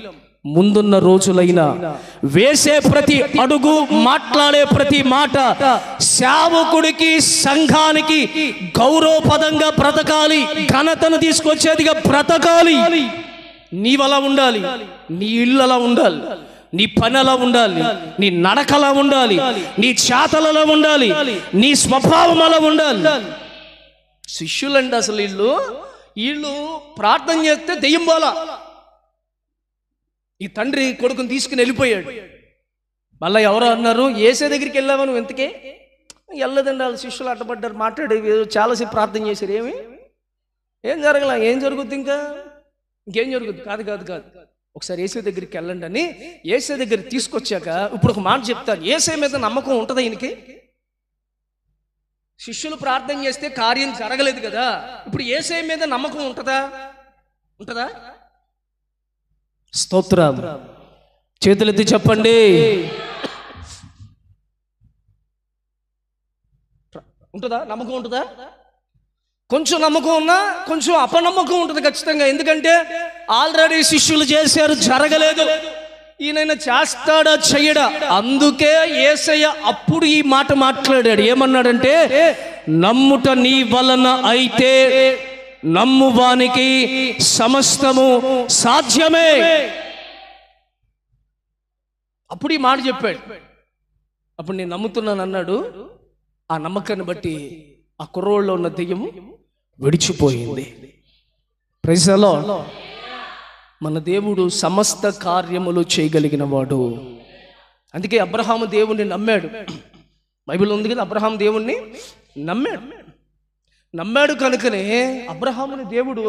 ముందున్న రోజులైనా వేసే ప్రతి అడుగు, మాట్లాడే ప్రతి మాట సేవకుడికి, సంఘానికి గౌరవపదంగా బ్రతకాలి, ఘనతను తీసుకొచ్చేదిగా బ్రతకాలి. నీవలా ఉండాలి, నీ ఇల్లు అలా ఉండాలి, నీ పని అలా ఉండాలి, నీ నడకలా ఉండాలి, నీ చేతలలో ఉండాలి, నీ స్వభావం అలా ఉండాలి. శిష్యులండి అసలు వీళ్ళు ప్రార్థన చేస్తే దెయ్యం పోలా. ఈ తండ్రి కొడుకుని తీసుకుని వెళ్ళిపోయాడు. మళ్ళీ ఎవరో అన్నారు, ఏసే దగ్గరికి వెళ్ళావా నువ్వు? ఎంతకే వెళ్ళలేదండి. వాళ్ళు శిష్యులు అడ్డపడ్డారు, మాట్లాడి చాలాసేపు ప్రార్థన చేశారు. ఏం జరగలా? ఏం జరుగుద్ది? ఇంకేం జరుగుద్ది? కాదు కాదు కాదు, ఒకసారి ఏసే దగ్గరికి వెళ్ళండి అని ఏసే దగ్గర తీసుకొచ్చాక ఇప్పుడు ఒక మాట చెప్తారు. ఏసే మీద నమ్మకం ఉంటుందా ఈయనకి? శిష్యులు ప్రార్థన చేస్తే కార్యం జరగలేదు కదా, ఇప్పుడు ఏసే మీద నమ్మకం ఉంటుందా? ఉంటుందా? స్తోత్రం. చేతులెత్తి చెప్పండి. ఉంటుందా? నమ్మకం ఉంటుందా? కొంచెం నమ్మకం ఉన్నా కొంచెం అపనమ్మకం ఉంటుంది ఖచ్చితంగా. ఎందుకంటే ఆల్రెడీ శిష్యులు చేశారు, జరగలేదు. ఈయన చేస్తాడా చెయ్యడా? అందుకే యేసయ్య అప్పుడు ఈ మాట మాట్లాడాడు. ఏమన్నాడంటే, నమ్ముట నీ వలన అయితే నమ్మువానికి సమస్తము సాధ్యమే. అప్పుడు ఈ మాట చెప్పాడు. అప్పుడు నేను నమ్ముతున్నాను అన్నాడు. ఆ నమ్మకాన్ని బట్టి ఆ కుర్రోళ్ళలో ఉన్న దెయ్యము విడిచిపోయింది. Praise the lord. మన దేవుడు సమస్త కార్యములు చేయగలిగిన వాడు. అందుకే అబ్రహాము దేవుణ్ణి నమ్మాడు. బైబిల్ ఉంది కదా, అబ్రహాం దేవుణ్ణి నమ్మాడు కనుకనే అబ్రహాముని దేవుడు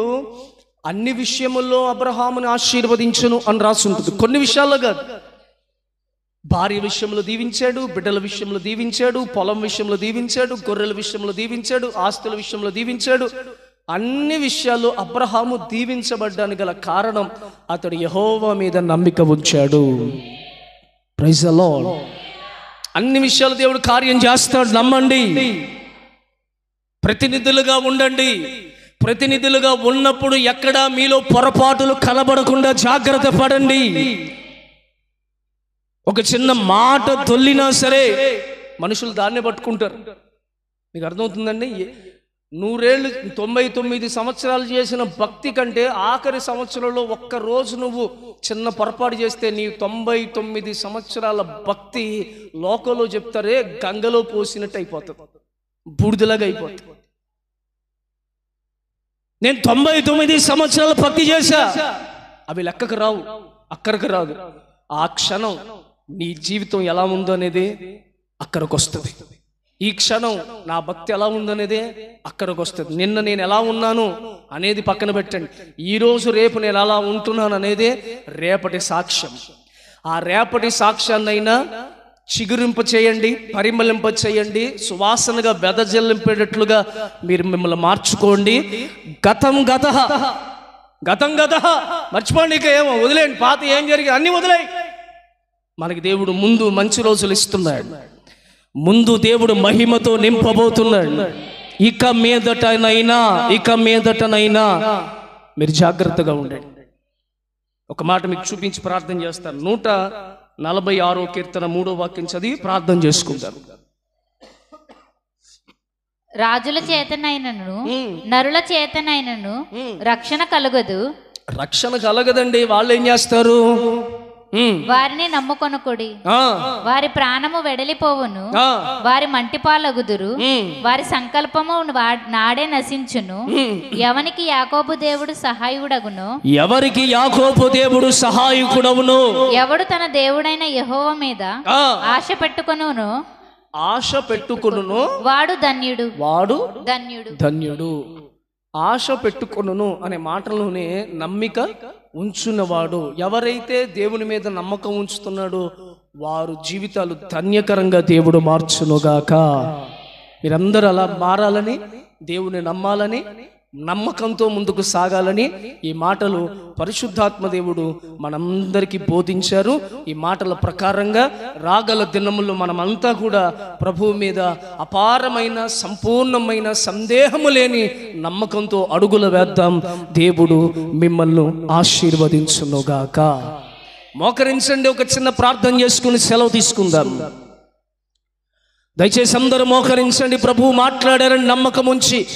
అన్ని విషయముల్లో అబ్రహాముని ఆశీర్వదించును అని రాసి ఉంటుంది. కొన్ని విషయాల్లో కాదు. భార్య విషయంలో దీవించాడు, బిడ్డల విషయంలో దీవించాడు, పొలం విషయంలో దీవించాడు, గొర్రెల విషయంలో దీవించాడు, ఆస్తుల విషయంలో దీవించాడు. అన్ని విషయాల్లో అబ్రహాము దీవించబడ్డానికి గల కారణం అతడు యెహోవా మీద నమ్మిక ఉంచాడు. Praise the Lord. అన్ని విషయాలు దేవుడు కార్యం చేస్తాడు, నమ్మండి. ప్రతినిధులుగా ఉండండి. ప్రతినిధులుగా ఉన్నప్పుడు ఎక్కడా మీలో పొరపాటులు కనబడకుండా జాగ్రత్త పడండి. ఒక చిన్న మాట తొల్లినా సరే మనుషులు దాన్నే పట్టుకుంటారు. మీకు అర్థమవుతుందండి? 100 ఏళ్ళు 99 సంవత్సరాలు చేసిన భక్తి కంటే ఆఖరి సంవత్సరంలో ఒక్క రోజు నువ్వు చిన్న పొరపాటు చేస్తే నీ 99 సంవత్సరాల భక్తి లోకంలో చెప్తారే గంగలో పోసినట్టు అయిపోతుంది, బూడిదలాగా అయిపోతుంది. నేను 99 సంవత్సరాల భక్తి చేశా, అవి లెక్కకు రావు, అక్కడికి రాదు. ఆ క్షణం నీ జీవితం ఎలా ఉందో అనేది అక్కడికి వస్తుంది. ఈ క్షణం నా భక్తి ఎలా ఉందనేదే అక్కడికి వస్తుంది. నిన్న నేను ఎలా ఉన్నాను అనేది పక్కన పెట్టండి, ఈరోజు రేపు నేను ఎలా ఉంటున్నాను అనేదే రేపటి సాక్ష్యం. ఆ రేపటి సాక్ష్యాన్నైనా చిగురింప చేయండి, పరిమళింప చేయండి, సువాసనగా వెదజల్లింపేటట్లుగా మీరు మిమ్మల్ని మార్చుకోండి. గతం గత గతం గత మర్చిపోండి, ఇక ఏమో వదిలేండి, పాత ఏం జరిగింది అన్ని వదిలేయి. మనకి దేవుడు ముందు మంచి రోజులు ఇస్తున్నాడు, ముందు దేవుడు మహిమతో నింపబోతున్నాడు. ఇక మీదటనైనా మీరు జాగ్రత్తగా ఉండండి. ఒక మాట మీకు చూపించి ప్రార్థన చేస్తాను. 146వ కీర్తన 3వ వాక్యం చదివి ప్రార్థన చేసుకుంటారు. రాజుల చేతనైనను నరుల చేతనైనను రక్షణ కలుగదు. రక్షణ కలగదండి. వాళ్ళు ఏం చేస్తారు? వారిని నమ్ముకొనకుడి, వారి ప్రాణము వెడలిపోవును, వారి మంటిపాలగుదురు, వారి సంకల్పము నాడే నశించును. ఎవనికి యాకోబు దేవుడు సహాయుడగును, ఎవరికి యాకోబు దేవుడు సహాయకుడవును, ఎవడు తన దేవుడైన యెహోవా మీద ఆశ పెట్టుకొనును వాడు ధన్యుడు, వాడు ధన్యుడు, ధన్యుడు. ఆశ పెట్టుకొనును అనే మాటలోనే నమ్మిక ఉంచున్నవాడు, ఎవరైతే దేవుని మీద నమ్మకం ఉంచుతున్నాడో వారు జీవితాలు ధన్యకరంగా దేవుడు మార్చునుగాక. మీరందరూ అలా మారాలని, దేవుని నమ్మాలని, నమ్మకంతో ముందుకు సాగాలని ఈ మాటలు పరిశుద్ధాత్మ దేవుడు మనందరికీ బోధించారు. ఈ మాటల ప్రకారంగా రాగల దినములు మనమంతా కూడా ప్రభువు మీద అపారమైన సంపూర్ణమైన సందేహము లేని నమ్మకంతో అడుగులు వేద్దాం. దేవుడు మిమ్మల్ని ఆశీర్వదించునుగాక. మోకరించండి, ఒక చిన్న ప్రార్థన చేసుకుని సెలవు తీసుకుందాం. దయచేసి అందరూ మోకరించండి. ప్రభువు మాట్లాడారని నమ్మకం ఉంచి